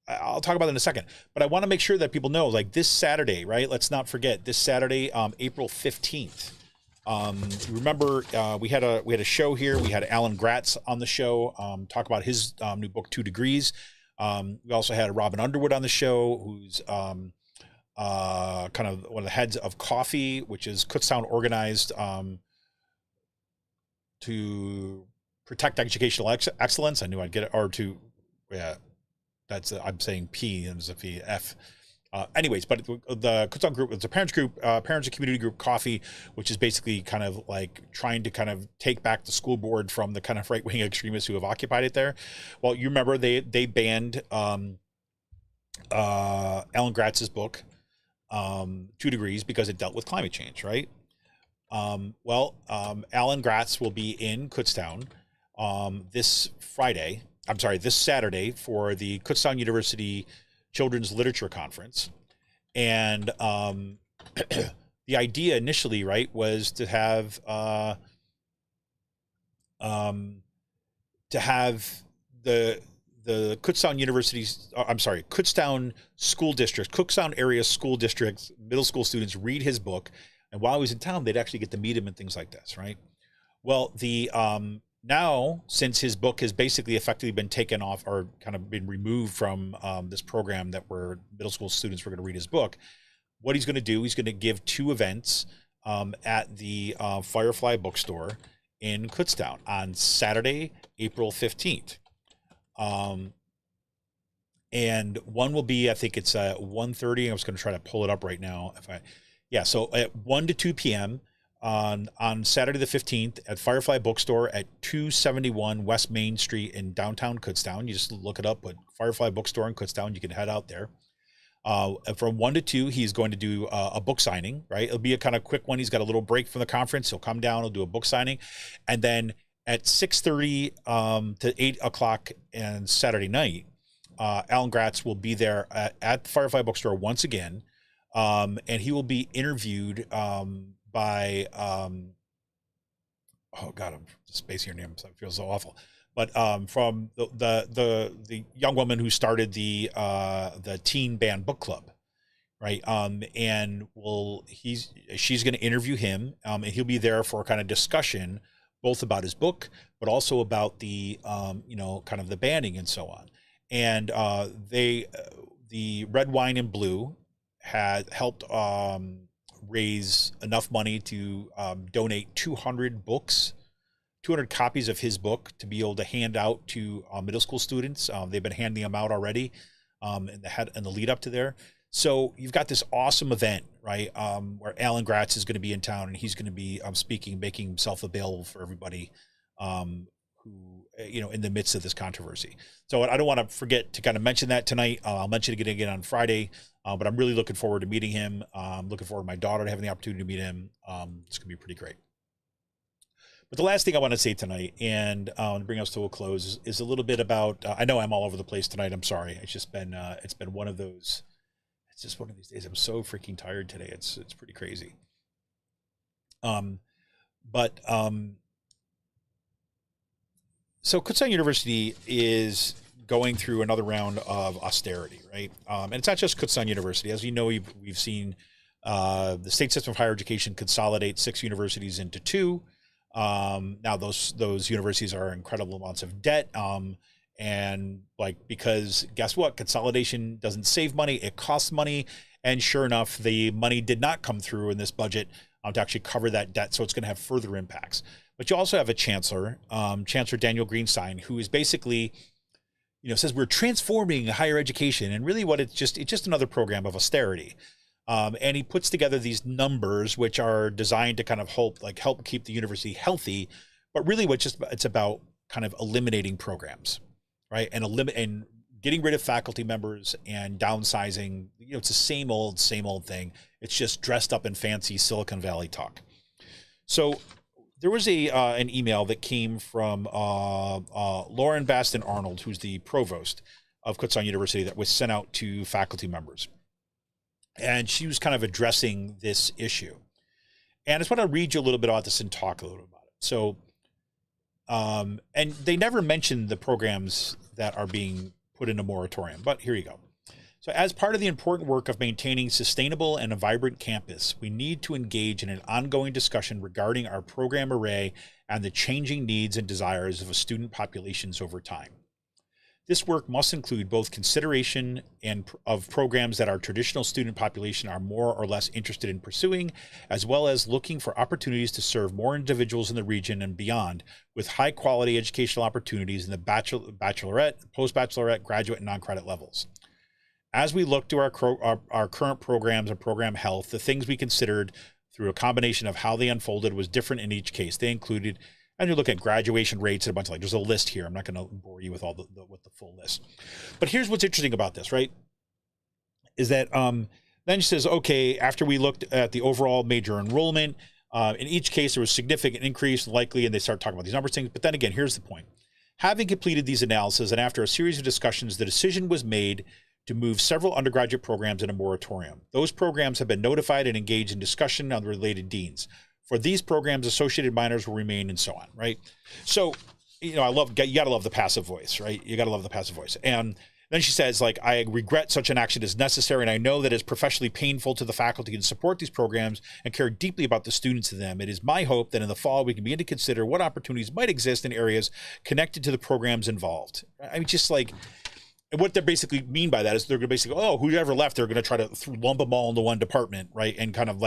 I'll talk about that in a second, but I want to make sure that people know, like, this Saturday, right? Let's not forget this Saturday, April 15th. Remember, we had a show here. We had Alan Gratz on the show, talk about his new book, 2 Degrees. We also had Robin Underwood on the show, who's kind of one of the heads of Coffee, which is Kutztown organized to protect educational excellence. I knew I'd get it, or to, yeah. I'm saying P and it's a P, F. Anyways, but the Kutztown group, it's a parents and community group, Coffee, which is basically kind of like trying to kind of take back the school board from the kind of right-wing extremists who have occupied it there. Well, you remember they banned Alan Gratz's book, 2 Degrees, because it dealt with climate change, right? Alan Gratz will be in Kutztown this Saturday for the Kutztown University Children's Literature Conference. And the idea initially, right, was to have the Kutztown school districts, Kutztown area school districts, middle school students read his book, and while he was in town, they'd actually get to meet him and things like this, right? Well, now, since his book has basically effectively been taken off or kind of been removed from this program that where middle school students were going to read his book, what he's going to do, he's going to give 2 events at the Firefly Bookstore in Kutztown on Saturday, April 15th. And one will be, I think it's 1:30. I was going to try to pull it up right now. So at 1 to 2 p.m. on Saturday the 15th at Firefly Bookstore at 271 West Main Street in downtown Kutztown. You just look it up, put Firefly Bookstore in Kutztown. You can head out there. From 1 to 2, he's going to do a book signing, right? It'll be a kind of quick one. He's got a little break from the conference. He'll come down, he'll do a book signing. And then at 6:30 to 8 o'clock on Saturday night, Alan Gratz will be there at the Firefly Bookstore once again. And he will be interviewed by I'm spacing your name, so it feels so awful. But from the young woman who started the teen band book club, right? And she's going to interview him, and he'll be there for a kind of discussion, both about his book, but also about the kind of the banding and so on. And the Red Wine and Blue had helped raise enough money to donate 200 copies of his book to be able to hand out to middle school students. They've been handing them out already in the lead up to there. So you've got this awesome event, right, where Alan Gratz is going to be in town, and he's going to be speaking, making himself available for everybody who, in the midst of this controversy. So I don't want to forget to kind of mention that tonight. I'll mention it again on Friday. But I'm really looking forward to meeting him. I'm looking forward to my daughter to having the opportunity to meet him. It's going to be pretty great. But the last thing I want to say tonight, and to bring us to a close, is a little bit about. I know I'm all over the place tonight. I'm sorry. It's just been one of those. It's just one of these days. I'm so freaking tired today. It's pretty crazy. Um, but so Kutztown University is going through another round of austerity, right? And it's not just Kutztown University. As you know, we've seen the state system of higher education consolidate 6 universities into 2. Now those universities are incredible amounts of debt. And like, because guess what? Consolidation doesn't save money, it costs money. And sure enough, the money did not come through in this budget to actually cover that debt. So it's going to have further impacts. But you also have a chancellor, Chancellor Daniel Greenstein, who is basically, says we're transforming higher education. And really what it's just another program of austerity. And he puts together these numbers, which are designed to kind of help keep the university healthy. But really it's about kind of eliminating programs, right? And getting rid of faculty members and downsizing. It's the same old thing. It's just dressed up in fancy Silicon Valley talk. So there was an email that came from Lauren Baston Arnold, who's the provost of Kutztown University, that was sent out to faculty members. And she was kind of addressing this issue. And I just want to read you a little bit about this and talk a little bit about it. So, and they never mentioned the programs that are being put in a moratorium, but here you go. So as part of the important work of maintaining sustainable and a vibrant campus, we need to engage in an ongoing discussion regarding our program array and the changing needs and desires of student populations over time. This work must include both consideration of programs that our traditional student population are more or less interested in pursuing, as well as looking for opportunities to serve more individuals in the region and beyond with high quality educational opportunities in the bachelorette, post-bachelorette, graduate, and non-credit levels. As we look to our current programs and program health, the things we considered through a combination of how they unfolded was different in each case. They included, and you look at graduation rates and a bunch of there's a list here. I'm not going to bore you with with the full list. But here's what's interesting about this, right? Is that then she says, okay, after we looked at the overall major enrollment, in each case there was significant increase likely, and they start talking about these numbers things. But then again, here's the point. Having completed these analyses and after a series of discussions, the decision was made to move several undergraduate programs in a moratorium. Those programs have been notified and engaged in discussion on the related deans. For these programs, associated minors will remain, and so on, right? So, you gotta love the passive voice, right? You gotta love the passive voice. And then she says, I regret such an action is necessary, and I know that it's professionally painful to the faculty to support these programs and care deeply about the students in them. It is my hope that in the fall, we can begin to consider what opportunities might exist in areas connected to the programs involved. I mean, and what they basically mean by that is they're going to basically, whoever left, they're going to try to lump them all into one department, right? And kind of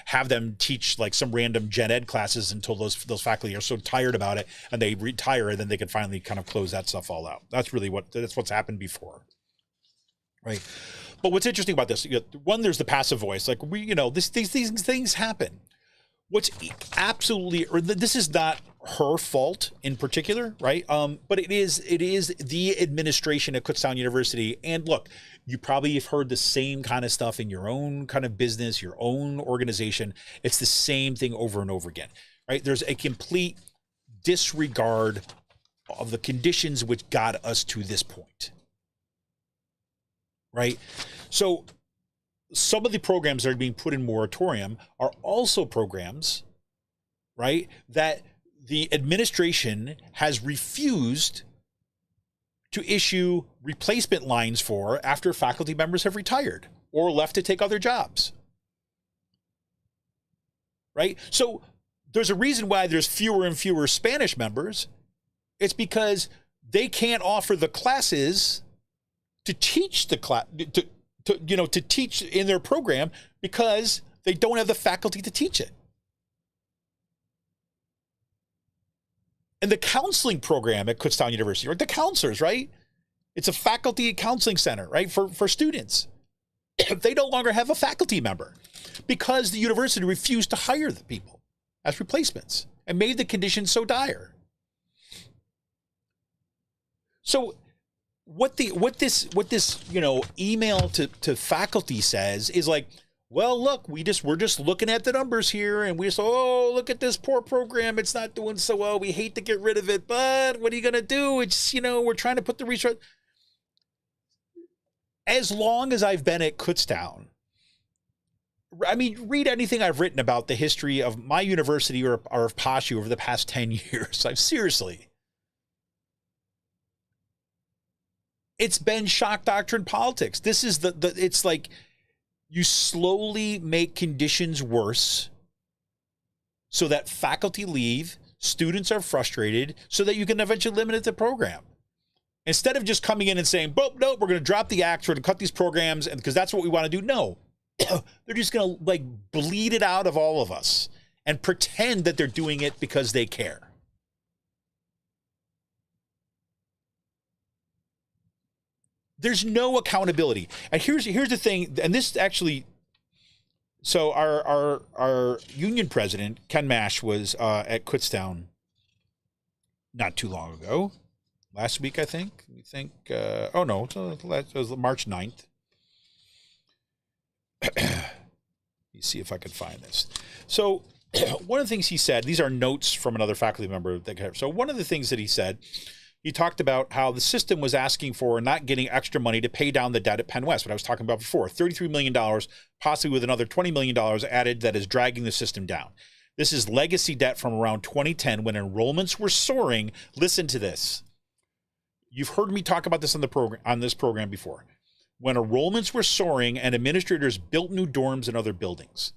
have them teach some random gen ed classes until those faculty are so tired about it and they retire, and then they can finally kind of close that stuff all out. That's really what's happened before, right? But what's interesting about this, one, there's the passive voice. These things happen. What's absolutely, or this is not her fault in particular, right? But it is the administration at Kutztown University. And look, you probably have heard the same kind of stuff in your own kind of business, your own organization. It's the same thing over and over again, right? There's a complete disregard of the conditions which got us to this point, right? So some of the programs that are being put in moratorium are also programs, right, that the administration has refused to issue replacement lines for after faculty members have retired or left to take other jobs, right? So there's a reason why there's fewer and fewer Spanish members. It's because they can't offer the classes to teach the class, to teach in their program because they don't have the faculty to teach it. And the counseling program at Kutztown University, or the counselors, right? It's a faculty counseling center, right? For students. They no longer have a faculty member because the university refused to hire the people as replacements and made the conditions so dire. So what this email to faculty says is well, look, we're just looking at the numbers here, and we say, look at this poor program. It's not doing so well. We hate to get rid of it, but what are you going to do? It's, we're trying to put the research. As long as I've been at Kutztown, I mean, read anything I've written about the history of my university or of POSHU over the past 10 years. Seriously. It's been shock doctrine politics. This is it's like you slowly make conditions worse so that faculty leave, students are frustrated, so that you can eventually limit the program. Instead of just coming in and saying, "Well, no, we're going to drop the act, we're going to cut these programs, and because that's what we want to do." No, they're just going to like bleed it out of all of us and pretend that they're doing it because they care. There's no accountability. And here's the thing, and this actually, so our union president, Ken Mash, was at Kutztown not too long ago. Last week, I think. It was March 9th. Let me see if I can find this. So one of the things he said, these are notes from another faculty member. So one of the things that he said, he talked about how the system was asking for not getting extra money to pay down the debt at Penn West, what I was talking about before, $33 million, possibly with another $20 million added, that is dragging the system down. This is legacy debt from around 2010 when enrollments were soaring. Listen to this. You've heard me talk about this on this program before. When enrollments were soaring and administrators built new dorms and other buildings.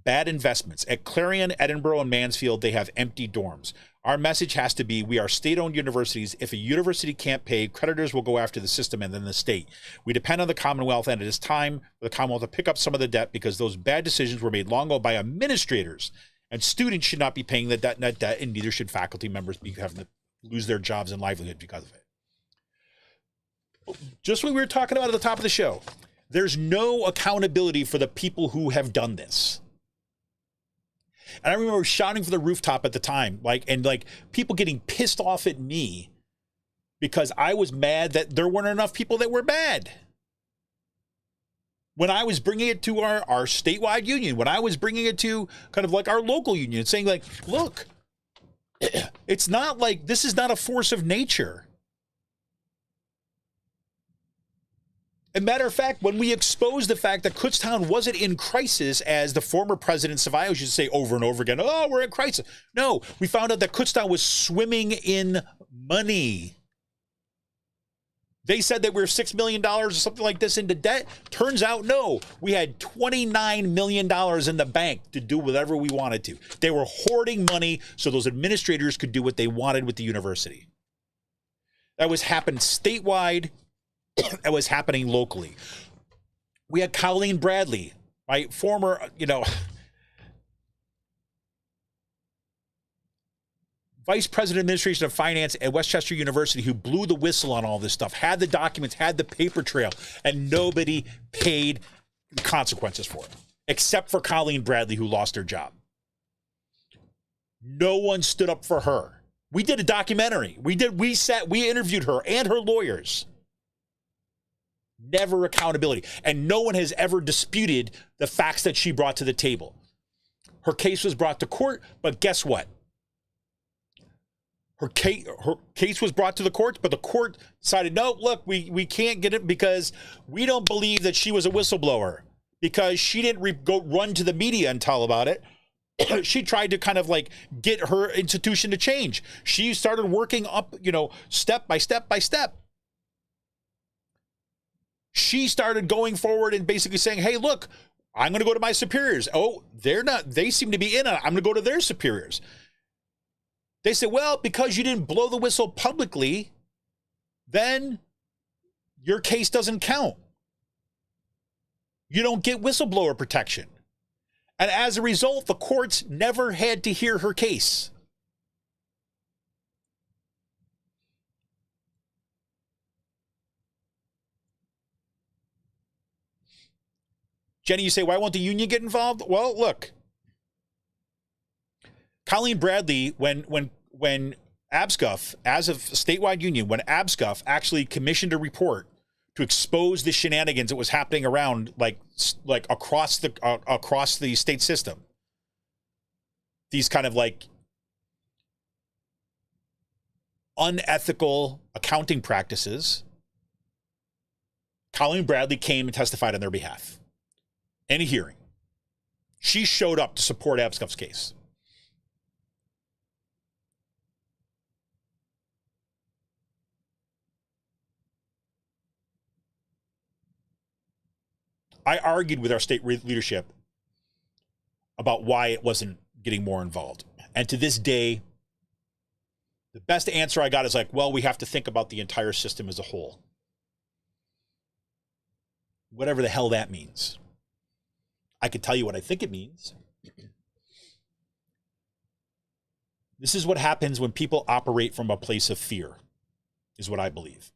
Bad investments. At Clarion, Edinburgh, and Mansfield, they have empty dorms. Our message has to be, we are state-owned universities. If a university can't pay, creditors will go after the system and then the state. We depend on the Commonwealth, and it is time for the Commonwealth to pick up some of the debt because those bad decisions were made long ago by administrators, and students should not be paying the debt, and neither should faculty members be having to lose their jobs and livelihood because of it. Just what we were talking about at the top of the show, there's no accountability for the people who have done this. And I remember shouting from the rooftop at the time, and people getting pissed off at me because I was mad that there weren't enough people that were bad. When I was bringing it to our statewide union, when I was bringing it to kind of like our local union, saying like, look, it's not like, this is not a force of nature. As a matter of fact, when we exposed the fact that Kutztown wasn't in crisis, as the former president Cevallos used to say over and over again, oh, we're in crisis. No, we found out that Kutztown was swimming in money. They said that we were $6 million or something like this into debt. Turns out, no, we had $29 million in the bank to do whatever we wanted to. They were hoarding money so those administrators could do what they wanted with the university. That was happened statewide. That was happening locally. We had Colleen Bradley, right? Former, Vice President of Administration of Finance at Westchester University, who blew the whistle on all this stuff, had the documents, had the paper trail, and nobody paid consequences for it, except for Colleen Bradley, who lost her job. No one stood up for her. We did a documentary. We interviewed her and her lawyers. Never accountability. And no one has ever disputed the facts that she brought to the table. Her case was brought to court, but guess what? Her case was brought to the courts, but the court decided, no, look, we can't get it because we don't believe that she was a whistleblower, because she didn't go run to the media and tell about it. She tried to kind of like get her institution to change. She started working up, step by step by step. She started going forward and basically saying, hey, look, I'm going to go to my superiors. Oh, they seem to be in on it. I'm going to go to their superiors. They said, well, because you didn't blow the whistle publicly, then your case doesn't count. You don't get whistleblower protection. And as a result, the courts never had to hear her case. Jenny, you say, why won't the union get involved? Well, look, Colleen Bradley, when ABSCUF, as a statewide union, when ABSCUF actually commissioned a report to expose the shenanigans that was happening around, like across the state system, these kind of like unethical accounting practices, Colleen Bradley came and testified on their behalf. Any hearing. She showed up to support Abscuff's case. I argued with our state leadership about why it wasn't getting more involved. And to this day, the best answer I got is like, well, we have to think about the entire system as a whole. Whatever the hell that means. I could tell you what I think it means. This is what happens when people operate from a place of fear, is what I believe.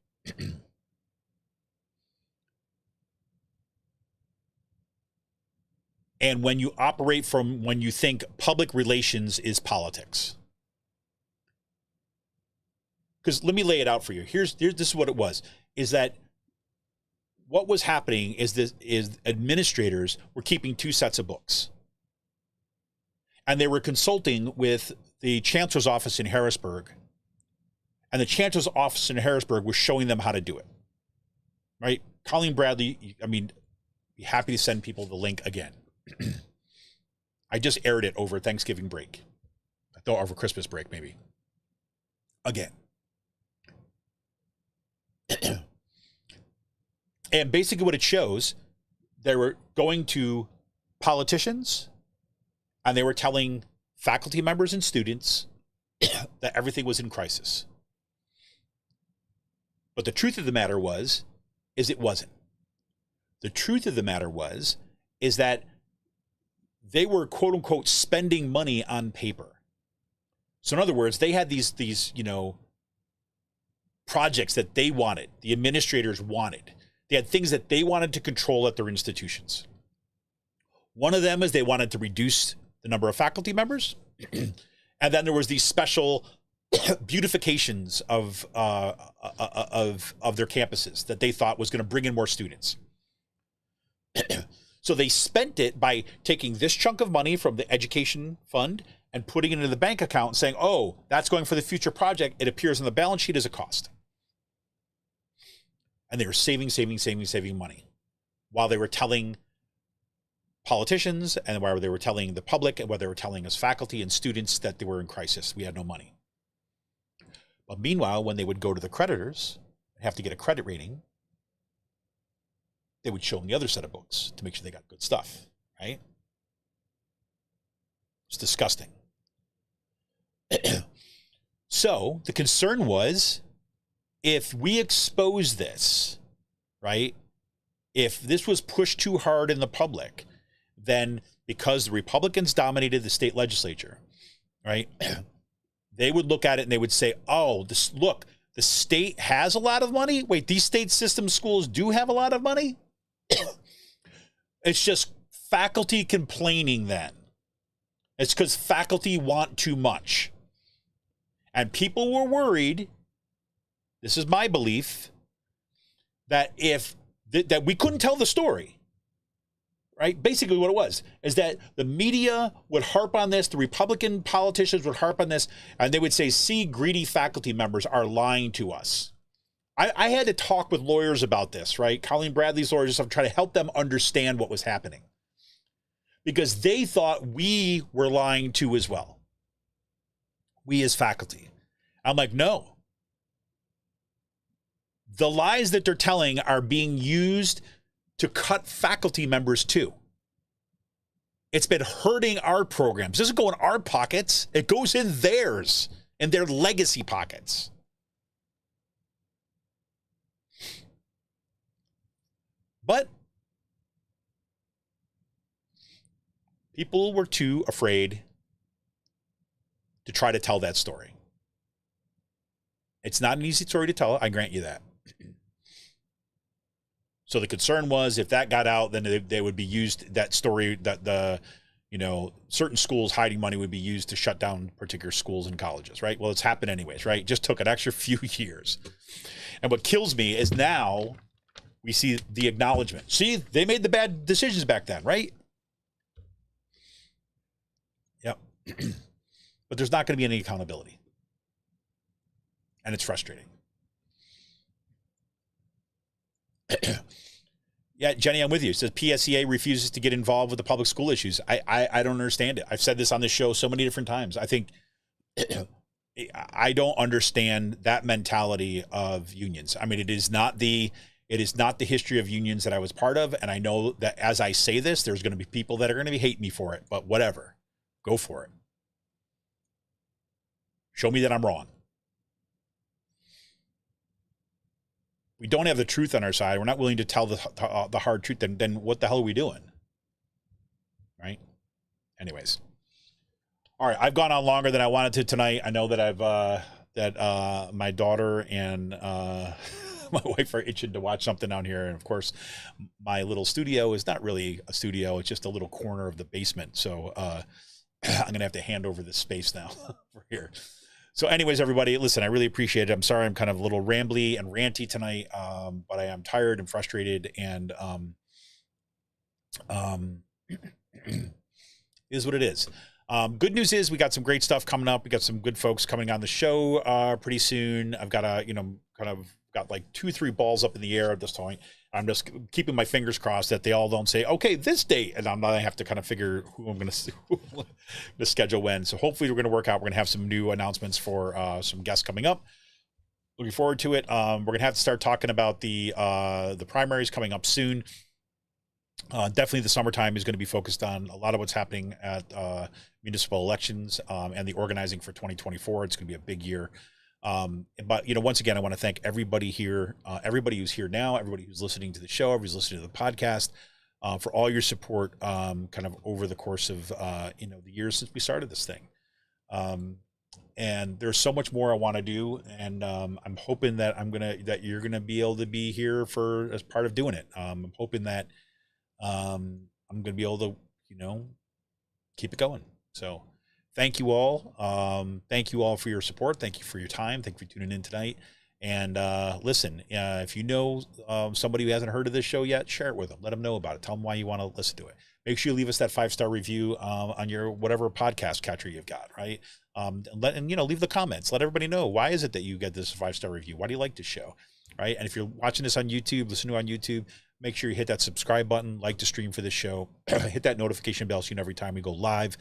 And when you operate from when you think public relations is politics. Because let me lay it out for you. This is what it was, is that what was happening is administrators were keeping two sets of books. And they were consulting with the chancellor's office in Harrisburg. And the chancellor's office in Harrisburg was showing them how to do it. Right? Colleen Bradley, I mean, be happy to send people the link again. I just aired it over Thanksgiving break. I thought over Christmas break, maybe. Again. And basically what it shows, they were going to politicians and they were telling faculty members and students that everything was in crisis. But the truth of the matter is it wasn't. The truth of the matter is that they were, quote unquote, spending money on paper. So in other words, they had these projects that they wanted, the administrators wanted. They had things that they wanted to control at their institutions. One of them is they wanted to reduce the number of faculty members. And then there was these special beautifications of their campuses that they thought was going to bring in more students. So they spent it by taking this chunk of money from the education fund and putting it into the bank account and saying, oh, that's going for the future project. It appears on the balance sheet as a cost. And they were saving money while they were telling politicians and while they were telling the public and while they were telling us faculty and students that they were in crisis. We had no money. But meanwhile, when they would go to the creditors and have to get a credit rating, they would show them the other set of books to make sure they got good stuff, right? It's disgusting. So the concern was, if we expose this, right, if this was pushed too hard in the public, then because the Republicans dominated the state legislature, right, they would look at it and they would say, oh, look, the state has a lot of money. Wait, these state system schools do have a lot of money? It's just faculty complaining then. It's because faculty want too much. And people were worried, this is my belief, that that we couldn't tell the story, right? Basically what it was is that the media would harp on this, the Republican politicians would harp on this, and they would say, see, greedy faculty members are lying to us. I had to talk with lawyers about this, right? Colleen Bradley's lawyers, I'm trying to help them understand what was happening. Because they thought we were lying too as well. We as faculty. I'm like, no. The lies that they're telling are being used to cut faculty members too. It's been hurting our programs. It doesn't go in our pockets. It goes in theirs, in their legacy pockets. But people were too afraid to try to tell that story. It's not an easy story to tell, I grant you that. So the concern was if that got out, then they would be used, that story, that certain schools hiding money would be used to shut down particular schools and colleges, right? Well, it's happened anyways, right? It just took an extra few years. And what kills me is now we see the acknowledgement. See, they made the bad decisions back then, right? Yep. But there's not going to be any accountability. And it's frustrating. Yeah, Jenny, I'm with you. It says PSEA refuses to get involved with the public school issues. I don't understand it. I've said this on this show so many different times. I think I don't understand that mentality of unions. I mean, it is not the history of unions that I was part of, and I know that as I say this, there's going to be people that are going to be hating me for it. But whatever, go for it. Show me that I'm wrong. We don't have the truth on our side. We're not willing to tell the hard truth. Then what the hell are we doing? Right? Anyways. All right. I've gone on longer than I wanted to tonight. I know that my daughter and my wife are itching to watch something down here. And of course, my little studio is not really a studio. It's just a little corner of the basement. So I'm going to have to hand over this space now for here. So anyways, everybody, listen, I really appreciate it. I'm sorry I'm kind of a little rambly and ranty tonight, but I am tired and frustrated, and is what it is. Good news is we got some great stuff coming up. We got some good folks coming on the show pretty soon. I've got got like 2-3 balls up in the air at this point. I'm just keeping my fingers crossed that they all don't say, okay, this date, and I'm gonna have to kind of figure who I'm going to schedule when. So hopefully we're going to work out. We're going to have some new announcements for some guests coming up. Looking forward to it. We're going to have to start talking about the primaries coming up soon. Definitely the summertime is going to be focused on a lot of what's happening at municipal elections and the organizing for 2024. It's going to be a big year. But, once again, I want to thank everybody here, everybody who's here now, everybody who's listening to the show, everybody's listening to the podcast, for all your support, kind of over the course of, the years since we started this thing. And there's so much more I want to do. And, I'm hoping that that you're going to be able to be here as part of doing it. I'm hoping that, I'm going to be able to, keep it going. So, thank you all. Thank you all for your support. Thank you for your time. Thank you for tuning in tonight. And listen, if you know somebody who hasn't heard of this show yet, share it with them. Let them know about it. Tell them why you want to listen to it. Make sure you leave us that 5-star review on your whatever podcast catcher you've got, right? Leave the comments. Let everybody know, why is it that you get this 5-star review? Why do you like this show, right? And if you're watching this on YouTube, listen to it on YouTube, make sure you hit that subscribe button, like the stream for this show, hit that notification bell so you know every time we go live.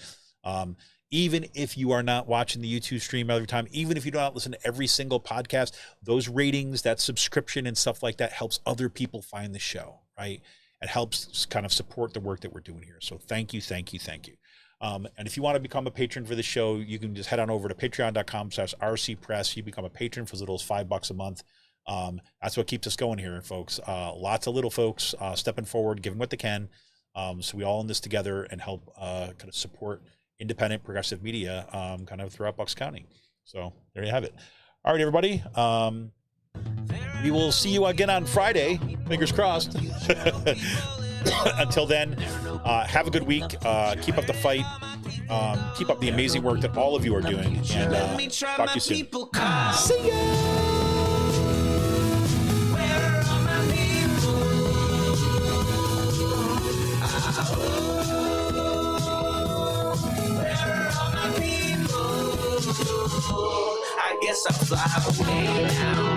Even if you are not watching the YouTube stream every time, even if you do not listen to every single podcast, those ratings, that subscription and stuff like that helps other people find the show, right? It helps kind of support the work that we're doing here. So thank you, thank you, thank you. And if you want to become a patron for the show, you can just head on over to patreon.com/rcpress. You become a patron for as little as $5 a month. That's what keeps us going here, folks. Lots of little folks stepping forward, giving what they can. So we all in this together and help kind of support independent progressive media kind of throughout Bucks County. So there you have it. All right, everybody. We will see you again on Friday. Fingers crossed. Until then, have a good week. Keep up the fight. Keep up the amazing work that all of you are doing. And talk to you soon. See ya! I guess I'll fly away now.